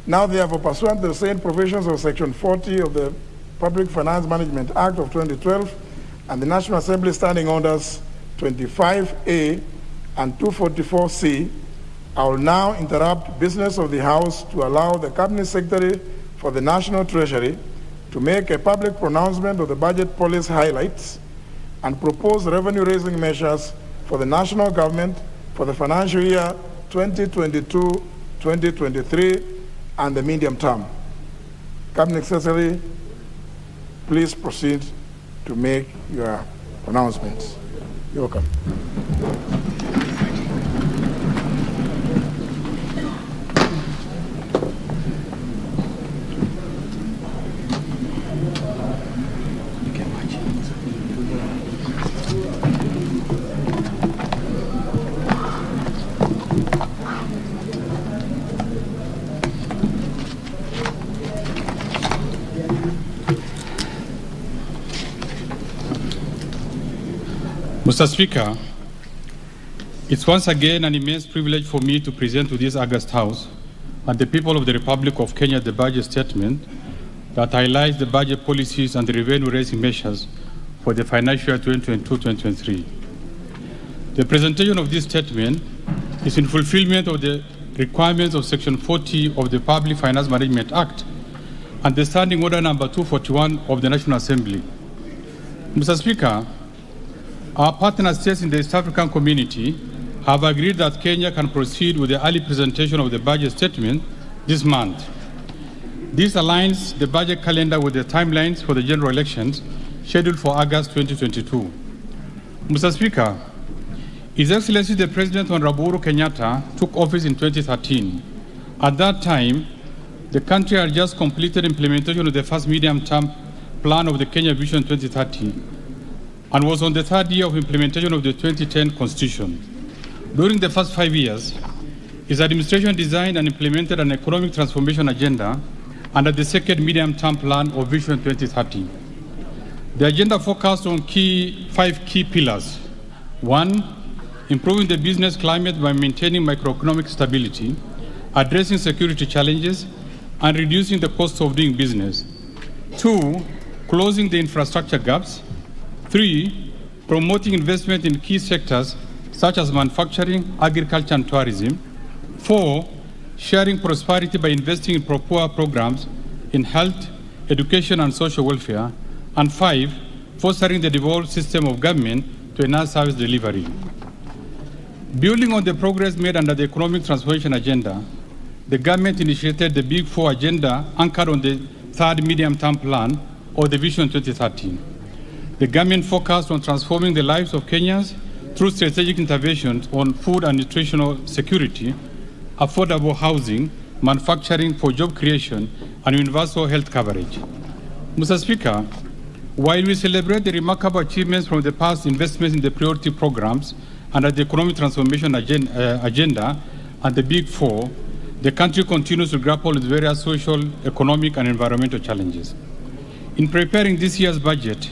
Now, therefore, pursuant to the same provisions of Section 40 of the Public Finance Management Act of 2012 and the National Assembly Standing Orders 25A and 244C, I will now interrupt business of the House to allow the Cabinet Secretary for the National Treasury to make a public pronouncement of the budget policy highlights and propose revenue-raising measures for the national government for the financial year 2022-2023 and the medium term. Cabinet Secretary, please proceed to make your pronouncements. You're welcome. Mr. Speaker, it's once again an immense privilege for me to present to this august House and the people of the Republic of Kenya the budget statement that highlights the budget policies and the revenue-raising measures for the financial year 2022-2023. The presentation of this statement is in fulfillment of the requirements of Section 40 of the Public Finance Management Act and the Standing Order Number 241 of the National Assembly. Mr. Speaker, our partner states in the East African community have agreed that Kenya can proceed with the early presentation of the budget statement this month. This aligns the budget calendar with the timelines for the general elections scheduled for August 2022. Mr. Speaker, His Excellency the President Honorable Uhuru Kenyatta took office in 2013. At that time, the country had just completed implementation of the first medium-term plan of the Kenya Vision 2030 and was on the third year of implementation of the 2010 Constitution. During the first 5 years, his administration designed and implemented an economic transformation agenda under the second medium-term plan of Vision 2030. The agenda focused on five key pillars. 1, improving the business climate by maintaining macroeconomic stability, addressing security challenges, and reducing the cost of doing business. 2, closing the infrastructure gaps. 3, promoting investment in key sectors such as manufacturing, agriculture, and tourism. 4, sharing prosperity by investing in pro-poor programs in health, education, and social welfare. And 5, fostering the devolved system of government to enhance service delivery. Building on the progress made under the economic transformation agenda, the government initiated the Big Four agenda anchored on the third medium-term plan or the Vision 2030. The government focused on transforming the lives of Kenyans through strategic interventions on food and nutritional security, affordable housing, manufacturing for job creation, and universal health coverage. Mr. Speaker, while we celebrate the remarkable achievements from the past investments in the priority programs under the economic transformation agenda and the Big Four, the country continues to grapple with various social, economic, and environmental challenges. In preparing this year's budget,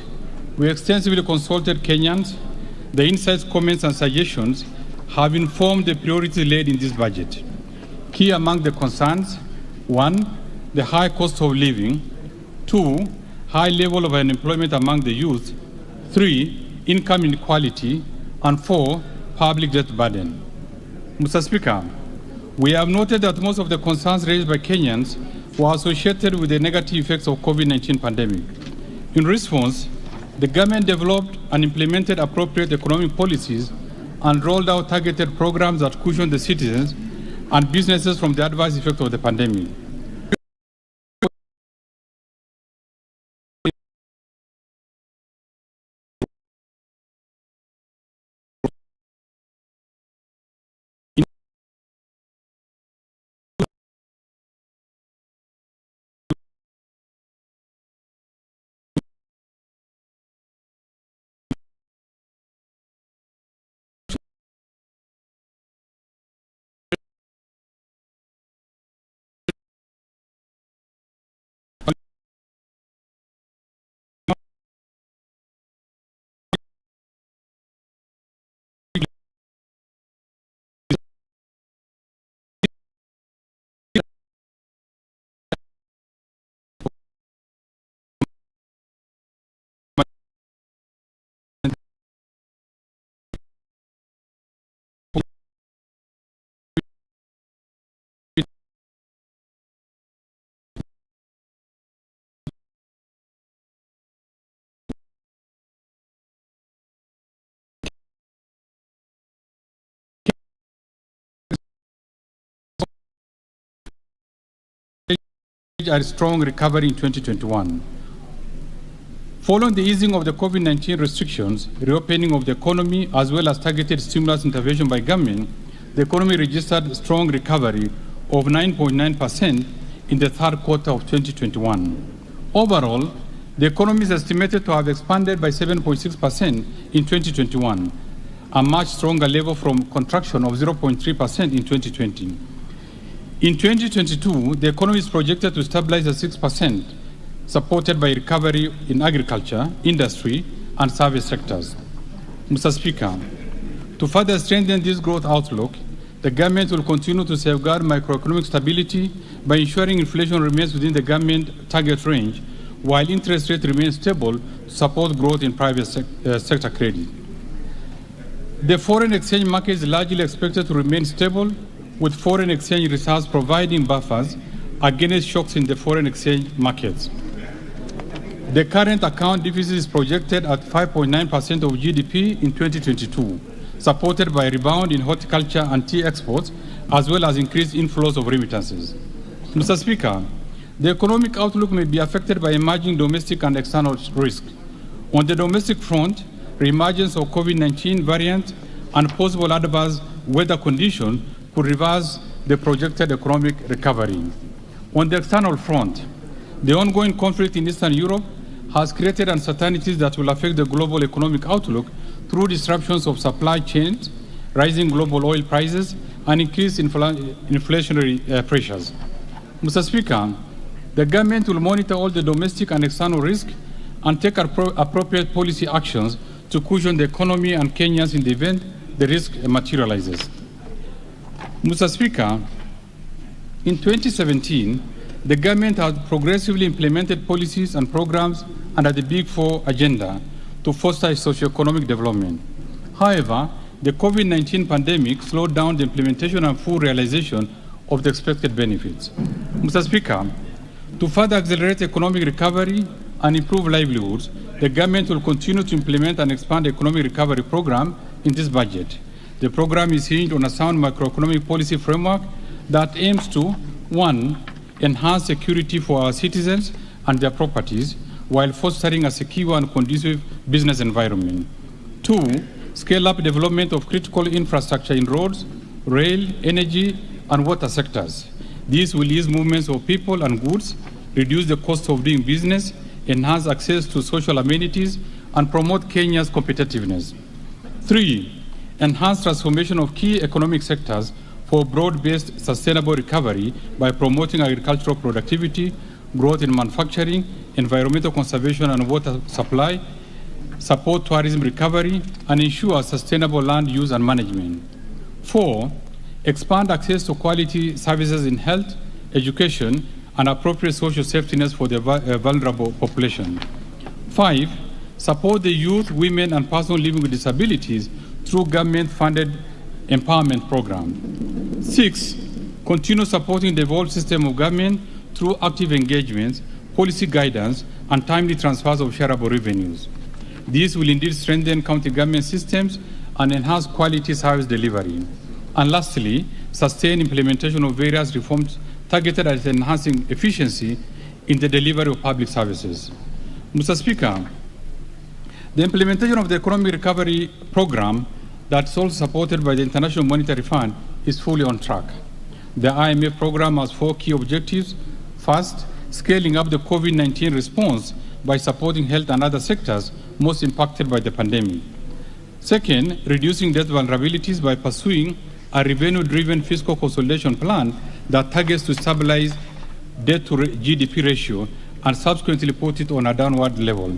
we extensively consulted Kenyans. The insights, comments, and suggestions have informed the priorities laid in this budget. Key among the concerns: 1, the high cost of living; 2, high level of unemployment among the youth; 3, income inequality; and 4, public debt burden. Mr. Speaker, we have noted that most of the concerns raised by Kenyans were associated with the negative effects of COVID-19 pandemic. In response, the government developed and implemented appropriate economic policies and rolled out targeted programs that cushion the citizens and businesses from the adverse effects of the pandemic. A strong recovery in 2021. Following the easing of the COVID-19 restrictions, reopening of the economy, as well as targeted stimulus intervention by government, the economy registered strong recovery of 9.9% in the third quarter of 2021. Overall, the economy is estimated to have expanded by 7.6% in 2021, a much stronger level from contraction of 0.3% in 2020. In 2022, the economy is projected to stabilize at 6%, supported by recovery in agriculture, industry, and service sectors. Mr. Speaker, to further strengthen this growth outlook, the government will continue to safeguard macroeconomic stability by ensuring inflation remains within the government target range, while interest rate remains stable to support growth in private sector credit. The foreign exchange market is largely expected to remain stable, with foreign exchange reserves providing buffers against shocks in the foreign exchange markets. The current account deficit is projected at 5.9% of GDP in 2022, supported by a rebound in horticulture and tea exports, as well as increased inflows of remittances. Mr. Speaker, the economic outlook may be affected by emerging domestic and external risks. On the domestic front, reemergence of COVID-19 variant and possible adverse weather conditions could reverse the projected economic recovery. On the external front, the ongoing conflict in Eastern Europe has created uncertainties that will affect the global economic outlook through disruptions of supply chains, rising global oil prices, and increased inflationary pressures. Mr. Speaker, the government will monitor all the domestic and external risks and take appropriate policy actions to cushion the economy and Kenyans in the event the risk materializes. Mr. Speaker, in 2017, the government has progressively implemented policies and programs under the Big Four agenda to foster socioeconomic development. However, the COVID-19 pandemic slowed down the implementation and full realization of the expected benefits. Mr. Speaker, to further accelerate economic recovery and improve livelihoods, the government will continue to implement and expand the economic recovery program in this budget. The program is hinged on a sound macroeconomic policy framework that aims to, 1, enhance security for our citizens and their properties while fostering a secure and conducive business environment. 2, scale up development of critical infrastructure in roads, rail, energy, and water sectors. These will ease movements of people and goods, reduce the cost of doing business, enhance access to social amenities, and promote Kenya's competitiveness. 3, enhance transformation of key economic sectors for broad-based sustainable recovery by promoting agricultural productivity, growth in manufacturing, environmental conservation and water supply, support tourism recovery, and ensure sustainable land use and management. 4, expand access to quality services in health, education, and appropriate social safety nets for the vulnerable population. 5, support the youth, women, and persons living with disabilities through government-funded empowerment program. 6, continue supporting the evolved system of government through active engagements, policy guidance, and timely transfers of shareable revenues. These will indeed strengthen county government systems and enhance quality service delivery. And lastly, sustain implementation of various reforms targeted at enhancing efficiency in the delivery of public services. Mr. Speaker, the implementation of the economic recovery program that's also supported by the International Monetary Fund is fully on track. The IMF program has 4 key objectives. First, scaling up the COVID-19 response by supporting health and other sectors most impacted by the pandemic. Second, reducing debt vulnerabilities by pursuing a revenue-driven fiscal consolidation plan that targets to stabilize debt to GDP ratio and subsequently put it on a downward level.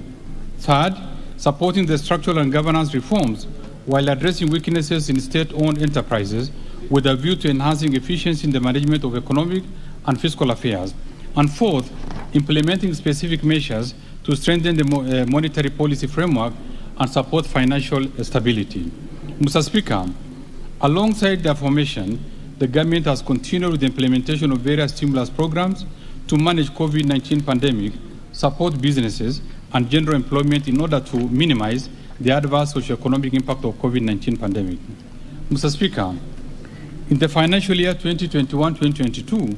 Third, supporting the structural and governance reforms while addressing weaknesses in state-owned enterprises with a view to enhancing efficiency in the management of economic and fiscal affairs. And fourth, implementing specific measures to strengthen the monetary policy framework and support financial stability. Mr. Speaker, alongside the aforementioned, the government has continued with the implementation of various stimulus programs to manage COVID-19 pandemic, support businesses, and general employment in order to minimize the adverse socioeconomic impact of COVID-19 pandemic. Mr. Speaker, in the financial year 2021-2022,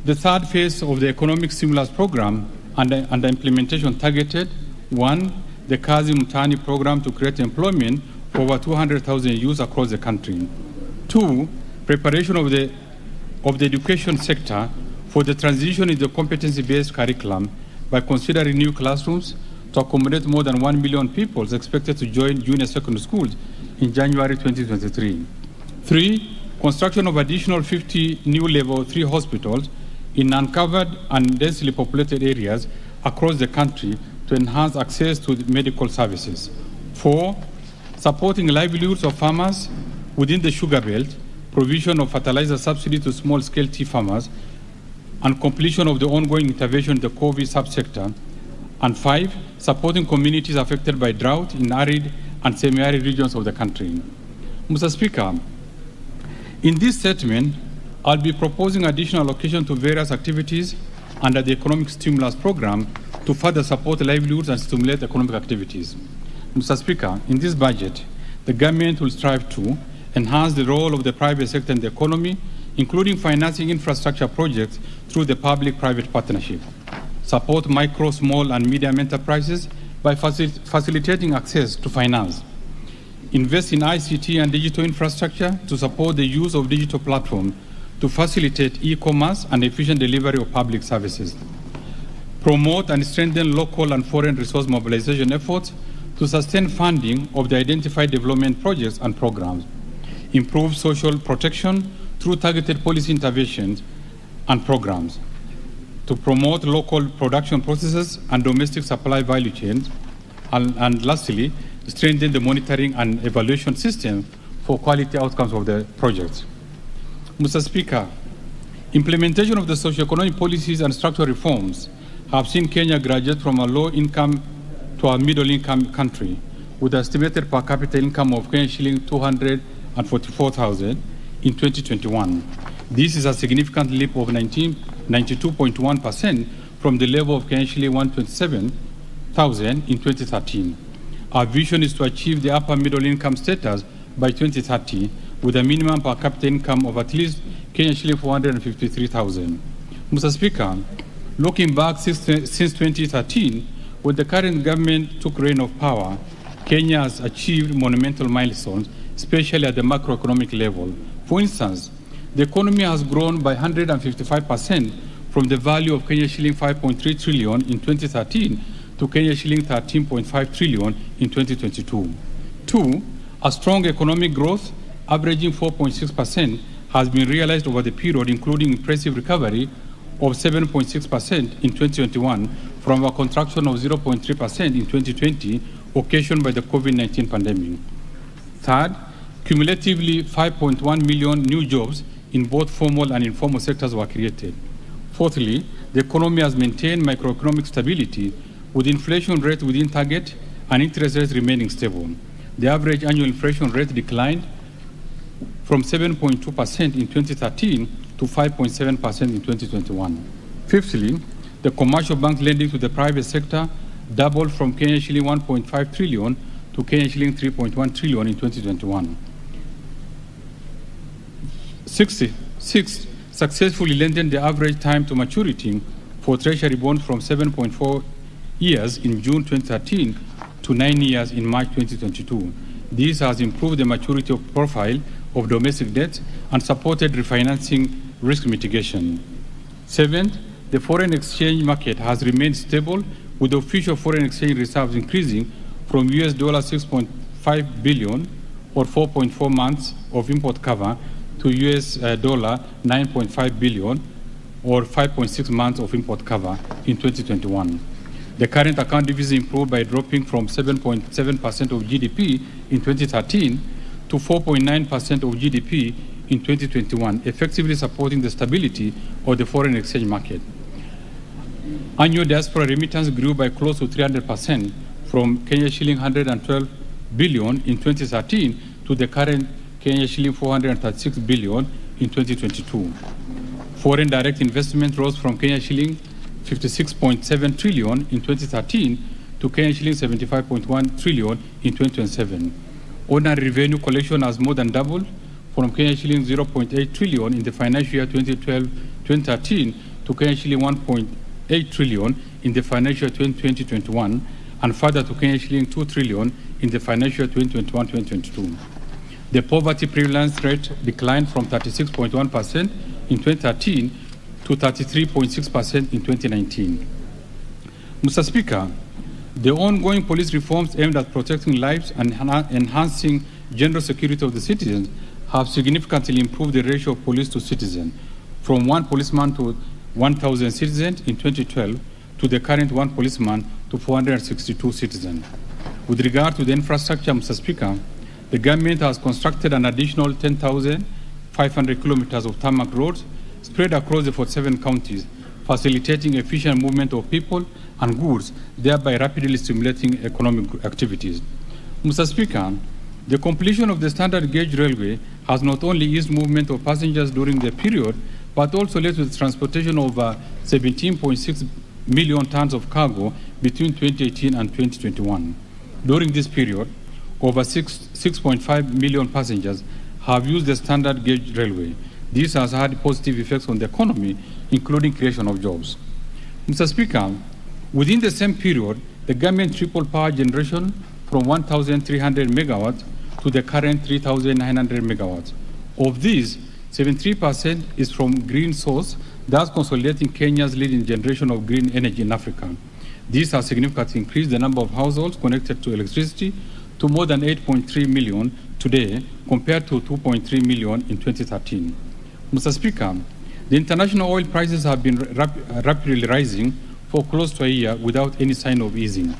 the third phase of the economic stimulus program and the implementation targeted, 1, the Kazi Mtaani program to create employment for over 200,000 youth across the country. 2, preparation of the education sector for the transition in the competency-based curriculum by considering new classrooms to accommodate more than 1 million people expected to join junior secondary schools in January 2023. 3, construction of additional 50 new level 3 hospitals in uncovered and densely populated areas across the country to enhance access to medical services. 4, supporting livelihoods of farmers within the sugar belt, provision of fertilizer subsidy to small-scale tea farmers, and completion of the ongoing intervention in the COVID subsector. And 5, supporting communities affected by drought in arid and semi-arid regions of the country. Mr. Speaker, in this statement, I'll be proposing additional allocation to various activities under the Economic Stimulus Program to further support livelihoods and stimulate economic activities. Mr. Speaker, in this budget, the government will strive to enhance the role of the private sector in the economy, including financing infrastructure projects through the public-private partnership, support micro, small, and medium enterprises by facilitating access to finance, invest in ICT and digital infrastructure to support the use of digital platforms to facilitate e-commerce and efficient delivery of public services, promote and strengthen local and foreign resource mobilization efforts to sustain funding of the identified development projects and programs, improve social protection through targeted policy interventions and programs, to promote local production processes and domestic supply value chains, and lastly, strengthen the monitoring and evaluation system for quality outcomes of the projects. Mr. Speaker, implementation of the socio-economic policies and structural reforms have seen Kenya graduate from a low-income to a middle-income country with an estimated per capita income of Kenyan shilling 244,000 in 2021. This is a significant leap of 92.1% from the level of Kenyan shilling 127,000 in 2013. Our vision is to achieve the upper middle-income status by 2030 with a minimum per capita income of at least Kenyan shilling 453,000. Mr. Speaker, looking back since 2013, when the current government took reign of power, Kenya has achieved monumental milestones, especially at the macroeconomic level. For instance, the economy has grown by 155% from the value of Kenya shilling 5.3 trillion in 2013 to Kenya shilling 13.5 trillion in 2022. 2, a strong economic growth, averaging 4.6%, has been realized over the period, including impressive recovery of 7.6% in 2021 from a contraction of 0.3% in 2020, occasioned by the COVID-19 pandemic. Third, cumulatively 5.1 million new jobs in both formal and informal sectors were created. Fourthly, the economy has maintained macroeconomic stability with inflation rate within target and interest rates remaining stable. The average annual inflation rate declined from 7.2% in 2013 to 5.7% in 2021. Fifthly, the commercial bank lending to the private sector doubled from Kenyan shilling 1.5 trillion to Kenyan shilling 3.1 trillion in 2021. 6, successfully lengthened the average time to maturity for treasury bonds from 7.4 years in June 2013 to 9 years in March 2022. This has improved the maturity profile of domestic debt and supported refinancing risk mitigation. 7th, the foreign exchange market has remained stable with official foreign exchange reserves increasing from US $6.5 billion or 4.4 months of import cover to US $9.5 billion or 5.6 months of import cover in 2021. The current account deficit improved by dropping from 7.7% of GDP in 2013 to 4.9% of GDP in 2021, effectively supporting the stability of the foreign exchange market. Annual diaspora remittance grew by close to 300% from Kenya shilling 112 billion in 2013 to the current Kenya shilling 436 billion in 2022. Foreign direct investment rose from Kenya shilling 56.7 trillion in 2013 to Kenya shilling 75.1 trillion in 2027. Ordinary revenue collection has more than doubled from Kenya shilling 0.8 trillion in the financial year 2012-2013 to Kenya shilling 1.8 trillion in the financial year 2020-21 and further to Kenya shilling 2 trillion in the financial year 2021-2022. The poverty prevalence rate declined from 36.1% in 2013 to 33.6% in 2019. Mr. Speaker, the ongoing police reforms aimed at protecting lives and enhancing general security of the citizens have significantly improved the ratio of police to citizen from 1 policeman to 1,000 citizens in 2012 to the current 1 policeman to 462 citizens. With regard to the infrastructure, Mr. Speaker, the government has constructed an additional 10,500 kilometers of tarmac roads spread across the 47 counties, facilitating efficient movement of people and goods, thereby rapidly stimulating economic activities. Mr. Speaker, the completion of the standard gauge railway has not only eased movement of passengers during the period, but also led to the transportation of 17.6 million tons of cargo between 2018 and 2021. During this period, over 6.5 million passengers have used the standard gauge railway. This has had positive effects on the economy, including creation of jobs. Mr. Speaker, within the same period, the government tripled power generation from 1,300 megawatts to the current 3,900 megawatts. Of these, 73% is from green source, thus consolidating Kenya's leading generation of green energy in Africa. This has significantly increased the number of households connected to electricity to more than 8.3 million today, compared to 2.3 million in 2013. Mr. Speaker, the international oil prices have been rapidly rising for close to a year without any sign of easing.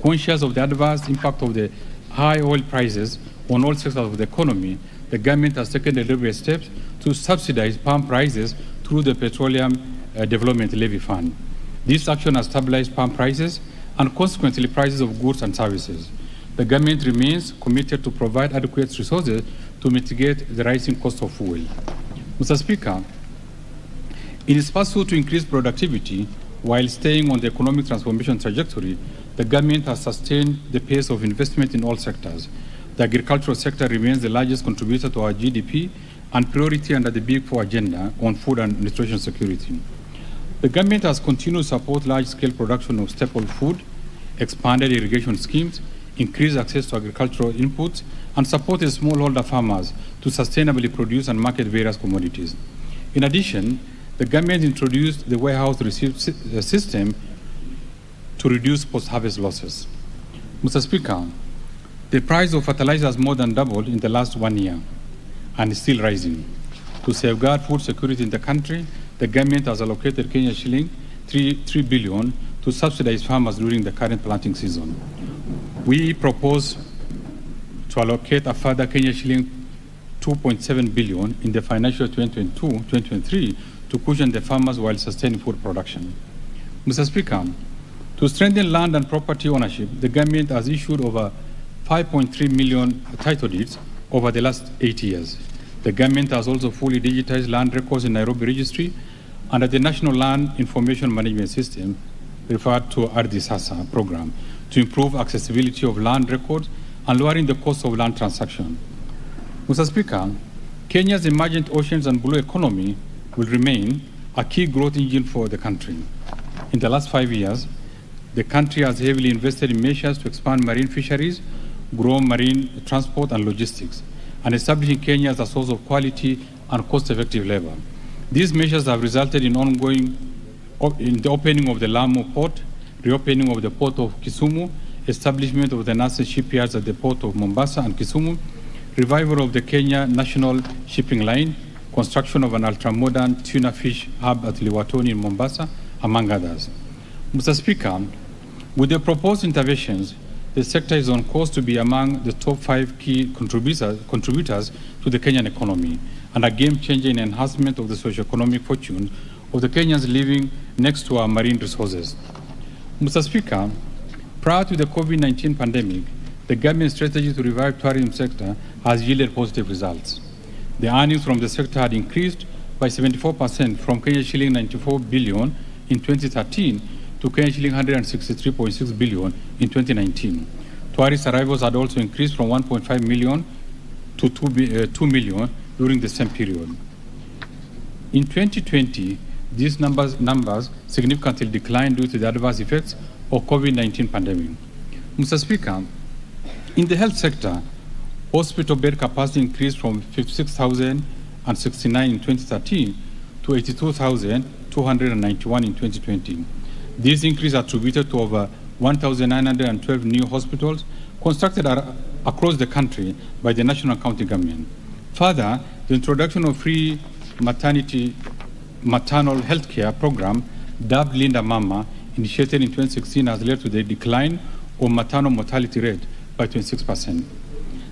Conscious of the adverse impact of the high oil prices on all sectors of the economy, the government has taken deliberate steps to subsidize palm prices through the Petroleum Development Levy Fund. This action has stabilized palm prices and consequently prices of goods and services. The government remains committed to provide adequate resources to mitigate the rising cost of fuel. Mr. Speaker, in its pursuit to increase productivity while staying on the economic transformation trajectory, the government has sustained the pace of investment in all sectors. The agricultural sector remains the largest contributor to our GDP and priority under the Big Four agenda on food and nutrition security. The government has continued to support large-scale production of staple food, expanded irrigation schemes, increased access to agricultural inputs, and supported smallholder farmers to sustainably produce and market various commodities. In addition, the government introduced the warehouse receipt system to reduce post-harvest losses. Mr. Speaker, the price of fertilizer has more than doubled in the last 1 year and is still rising. To safeguard food security in the country, the government has allocated Kenya shilling 3 billion to subsidize farmers during the current planting season. We propose to allocate a further Kenya shilling 2.7 billion in the financial 2022-2023 to cushion the farmers while sustaining food production. Mr. Speaker, to strengthen land and property ownership, the government has issued over 5.3 million title deeds over the last 8 years. The government has also fully digitized land records in Nairobi Registry under the National Land Information Management System, referred to Ardhi Sasa program, to improve accessibility of land records and lowering the cost of land transaction. Mr. Speaker, Kenya's emergent oceans and blue economy will remain a key growth engine for the country. In the last 5 years, the country has heavily invested in measures to expand marine fisheries, grow marine transport and logistics, and establishing Kenya as a source of quality and cost-effective labor. These measures have resulted in the opening of the Lamu port, reopening of the port of Kisumu, establishment of the nascent shipyards at the port of Mombasa and Kisumu, revival of the Kenya National Shipping Line, construction of an ultra-modern tuna fish hub at Liwatoni in Mombasa, among others. Mr. Speaker, with the proposed interventions, the sector is on course to be among the top 5 key contributors to the Kenyan economy and a game-changer in enhancement of the socio-economic fortune of the Kenyans living next to our marine resources. Mr. Speaker, prior to the COVID-19 pandemic, the government strategy to revive tourism sector has yielded positive results. The earnings from the sector had increased by 74% from Kenya shilling 94 billion in 2013 to Kenya shilling 163.6 billion in 2019. Tourist arrivals had also increased from 1.5 million to 2 million during the same period. In 2020, these numbers significantly declined due to the adverse effects of COVID-19 pandemic. Mr. Speaker, in the health sector, hospital bed capacity increased from 56,069 in 2013 to 82,291 in 2020. This increase attributed to over 1,912 new hospitals constructed across the country by the National County Government. Further, the introduction of free maternal health care program, dubbed Linda Mama, initiated in 2016, has led to the decline of maternal mortality rate by 26%.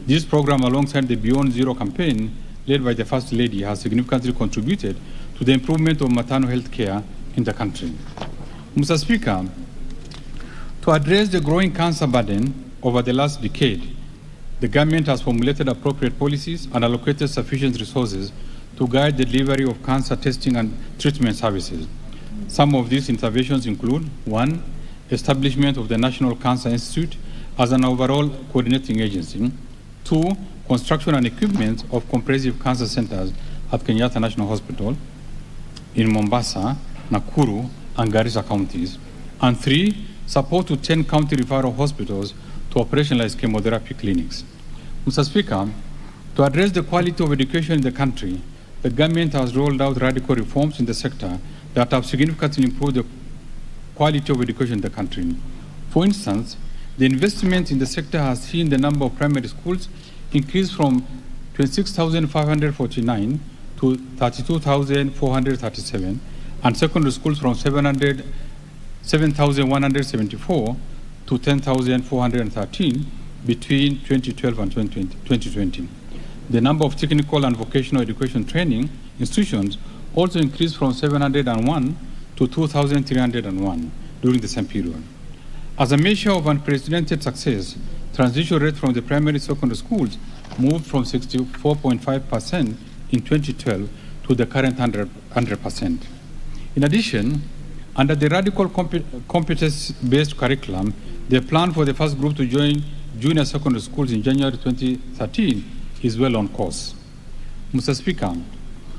This program, alongside the Beyond Zero campaign led by the First Lady, has significantly contributed to the improvement of maternal health care in the country. Mr. Speaker, to address the growing cancer burden over the last decade, the government has formulated appropriate policies and allocated sufficient resources to guide the delivery of cancer testing and treatment services. Some of these interventions include: 1, establishment of the National Cancer Institute as an overall coordinating agency; 2, construction and equipment of comprehensive cancer centers at Kenyatta National Hospital in Mombasa, Nakuru, and Garissa counties; and 3, support to 10 county referral hospitals to operationalize chemotherapy clinics. Mr. Speaker, to address the quality of education in the country, the government has rolled out radical reforms in the sector that have significantly improved the quality of education in the country. For instance, the investment in the sector has seen the number of primary schools increase from 26,549 to 32,437, and secondary schools from 7,174 to 10,413 between 2012 and 2020. The number of technical and vocational education training institutions also increased from 701 to 2,301 during the same period. As a measure of unprecedented success, transition rate from the primary secondary schools moved from 64.5% in 2012 to the current 100%. In addition, under the radical competence-based curriculum, the plan for the first group to join junior secondary schools in January 2013 is well on course. Mr. Speaker,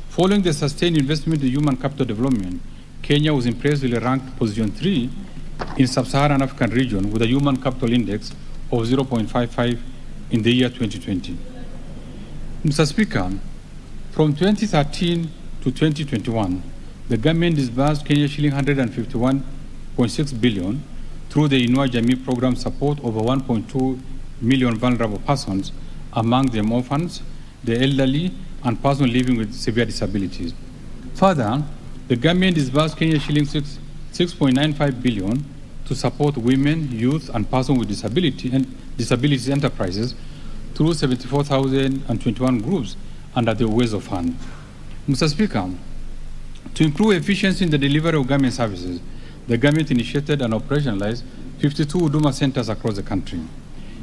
following the sustained investment in human capital development, Kenya was impressively ranked position 3 in sub-Saharan African region with a human capital index of 0.55 in the year 2020. Mr. Speaker, from 2013 to 2021, the government disbursed Kenya shilling 151.6 billion through the Inua Jamii program support over 1.2 million vulnerable persons, among them orphans, the elderly, and persons living with severe disabilities. Further, the government disbursed Kenya shilling 6.95 billion to support women, youth, and persons with disabilities enterprises through 74,021 groups under the Ways of Fund. Mr. Speaker, to improve efficiency in the delivery of government services, the government initiated and operationalized 52 Huduma centers across the country.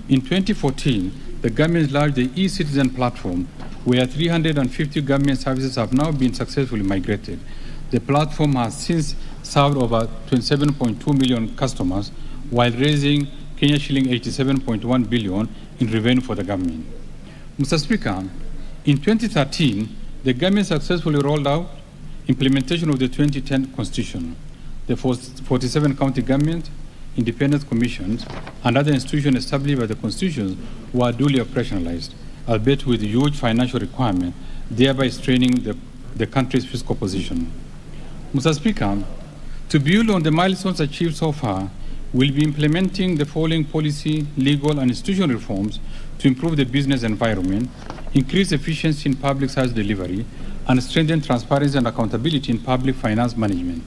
In 2014, the government launched the e-Citizen platform, where 350 government services have now been successfully migrated. The platform has since served over 27.2 million customers while raising Kenya shilling 87.1 billion in revenue for the government. Mr. Speaker, in 2013, the government successfully rolled out implementation of the 2010 Constitution. The 47 county government, independent commissions, and other institutions established by the Constitution were duly operationalized, albeit with huge financial requirements, thereby straining the country's fiscal position. Mr. Speaker, to build on the milestones achieved so far, we'll be implementing the following policy, legal, and institutional reforms to improve the business environment, increase efficiency in public service delivery, and strengthen transparency and accountability in public finance management.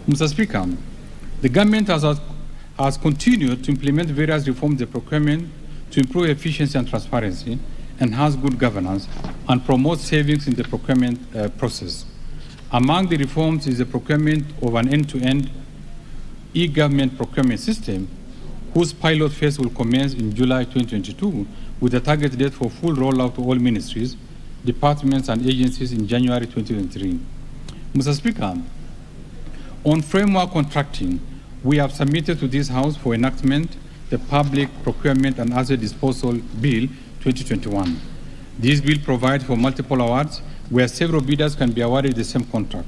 Mr. Speaker, the government has continued to implement various reforms in procurement to improve efficiency and transparency, enhance good governance, and promote savings in the procurement process. Among the reforms is the procurement of an end-to-end e-government procurement system, whose pilot phase will commence in July 2022, with a target date for full rollout to all ministries, departments, and agencies in January 2023. Mr. Speaker, on framework contracting, we have submitted to this House for enactment the Public Procurement and Asset Disposal Bill 2021. This bill provides for multiple awards where several bidders can be awarded the same contract.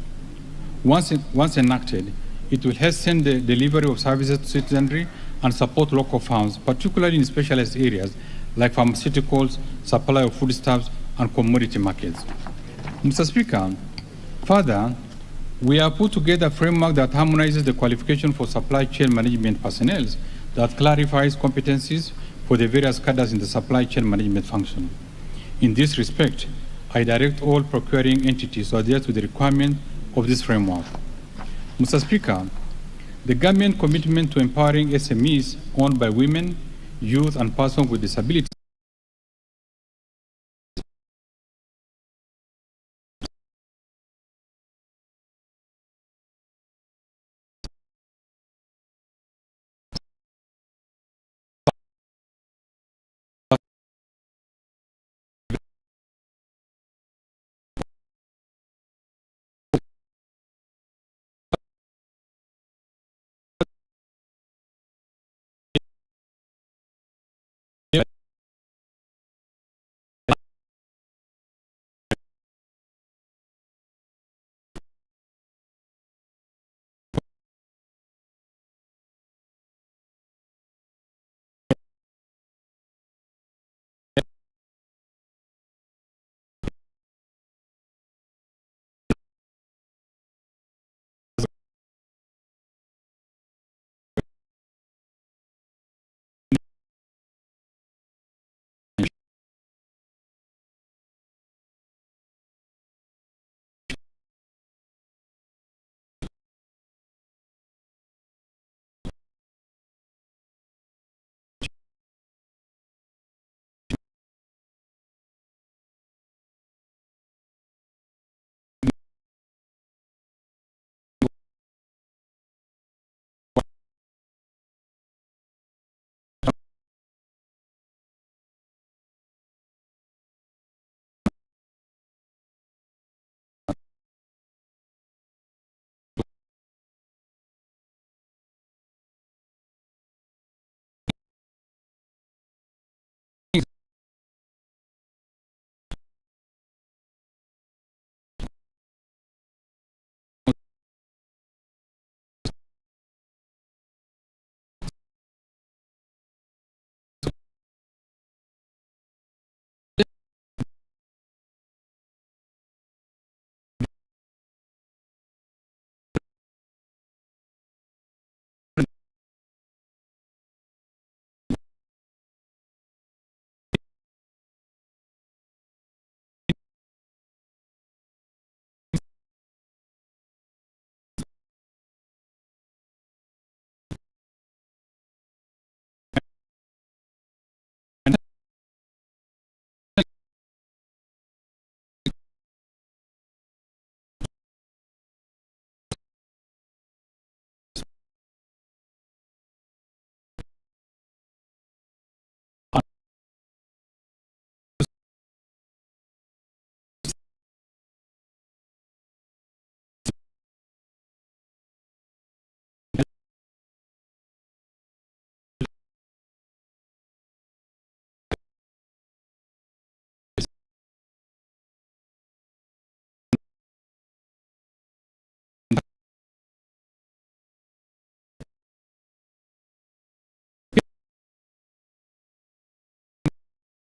Once enacted, it will hasten the delivery of services to citizenry and support local firms, particularly in specialized areas like pharmaceuticals, supply of foodstuffs, and commodity markets. Mr. Speaker, further, we have put together a framework that harmonizes the qualification for supply chain management personnel that clarifies competencies for the various cadres in the supply chain management function. In this respect, I direct all procuring entities to adhere to the requirement of this framework. Mr. Speaker, The government commitment to empowering SMEs owned by women, youth, and persons with disabilities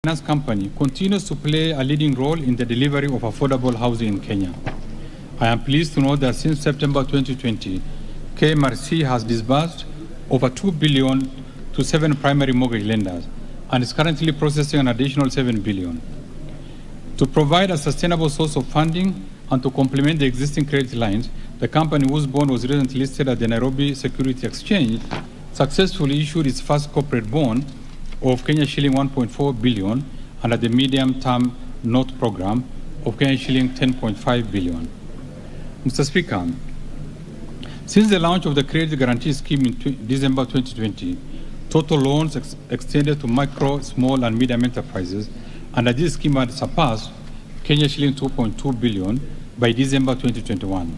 finance company continues to play a leading role in the delivery of affordable housing in Kenya. I am pleased to note that since September 2020, KMRC has disbursed over 2 billion to 7 primary mortgage lenders and is currently processing an additional 7 billion. To provide a sustainable source of funding and to complement the existing credit lines, the company whose bond was recently listed at the Nairobi Security Exchange successfully issued its first corporate bond of Kenya shilling 1.4 billion under the medium-term note program of Kenya shilling 10.5 billion. Mr. Speaker, since the launch of the Credit Guarantee Scheme in December 2020, total loans extended to micro, small, and medium enterprises under this scheme had surpassed Kenya shilling 2.2 billion by December 2021.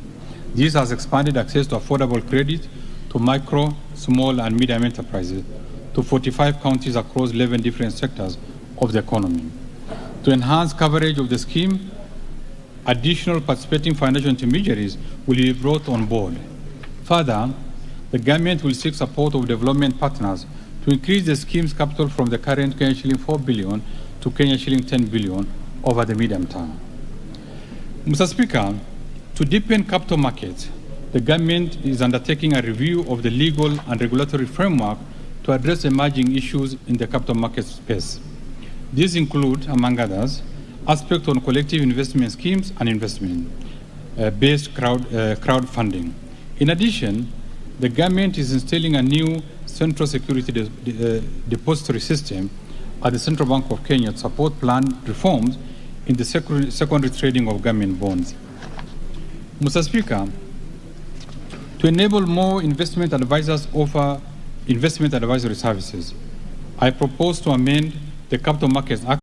This has expanded access to affordable credit to micro, small, and medium enterprises to 45 counties across 11 different sectors of the economy. To enhance coverage of the scheme, additional participating financial intermediaries will be brought on board. Further, the government will seek support of development partners to increase the scheme's capital from the current Kenya shilling 4 billion to Kenya shilling 10 billion over the medium term. Mr. Speaker, to deepen capital markets, the government is undertaking a review of the legal and regulatory framework to address emerging issues in the capital market space. These include, among others, aspects on collective investment schemes and investment-based crowdfunding. In addition, the government is installing a new central security depository system at the Central Bank of Kenya to support planned reforms in the secondary trading of government bonds. Mr. Speaker, to enable more investment advisors offer investment advisory services, I propose to amend the Capital Markets Act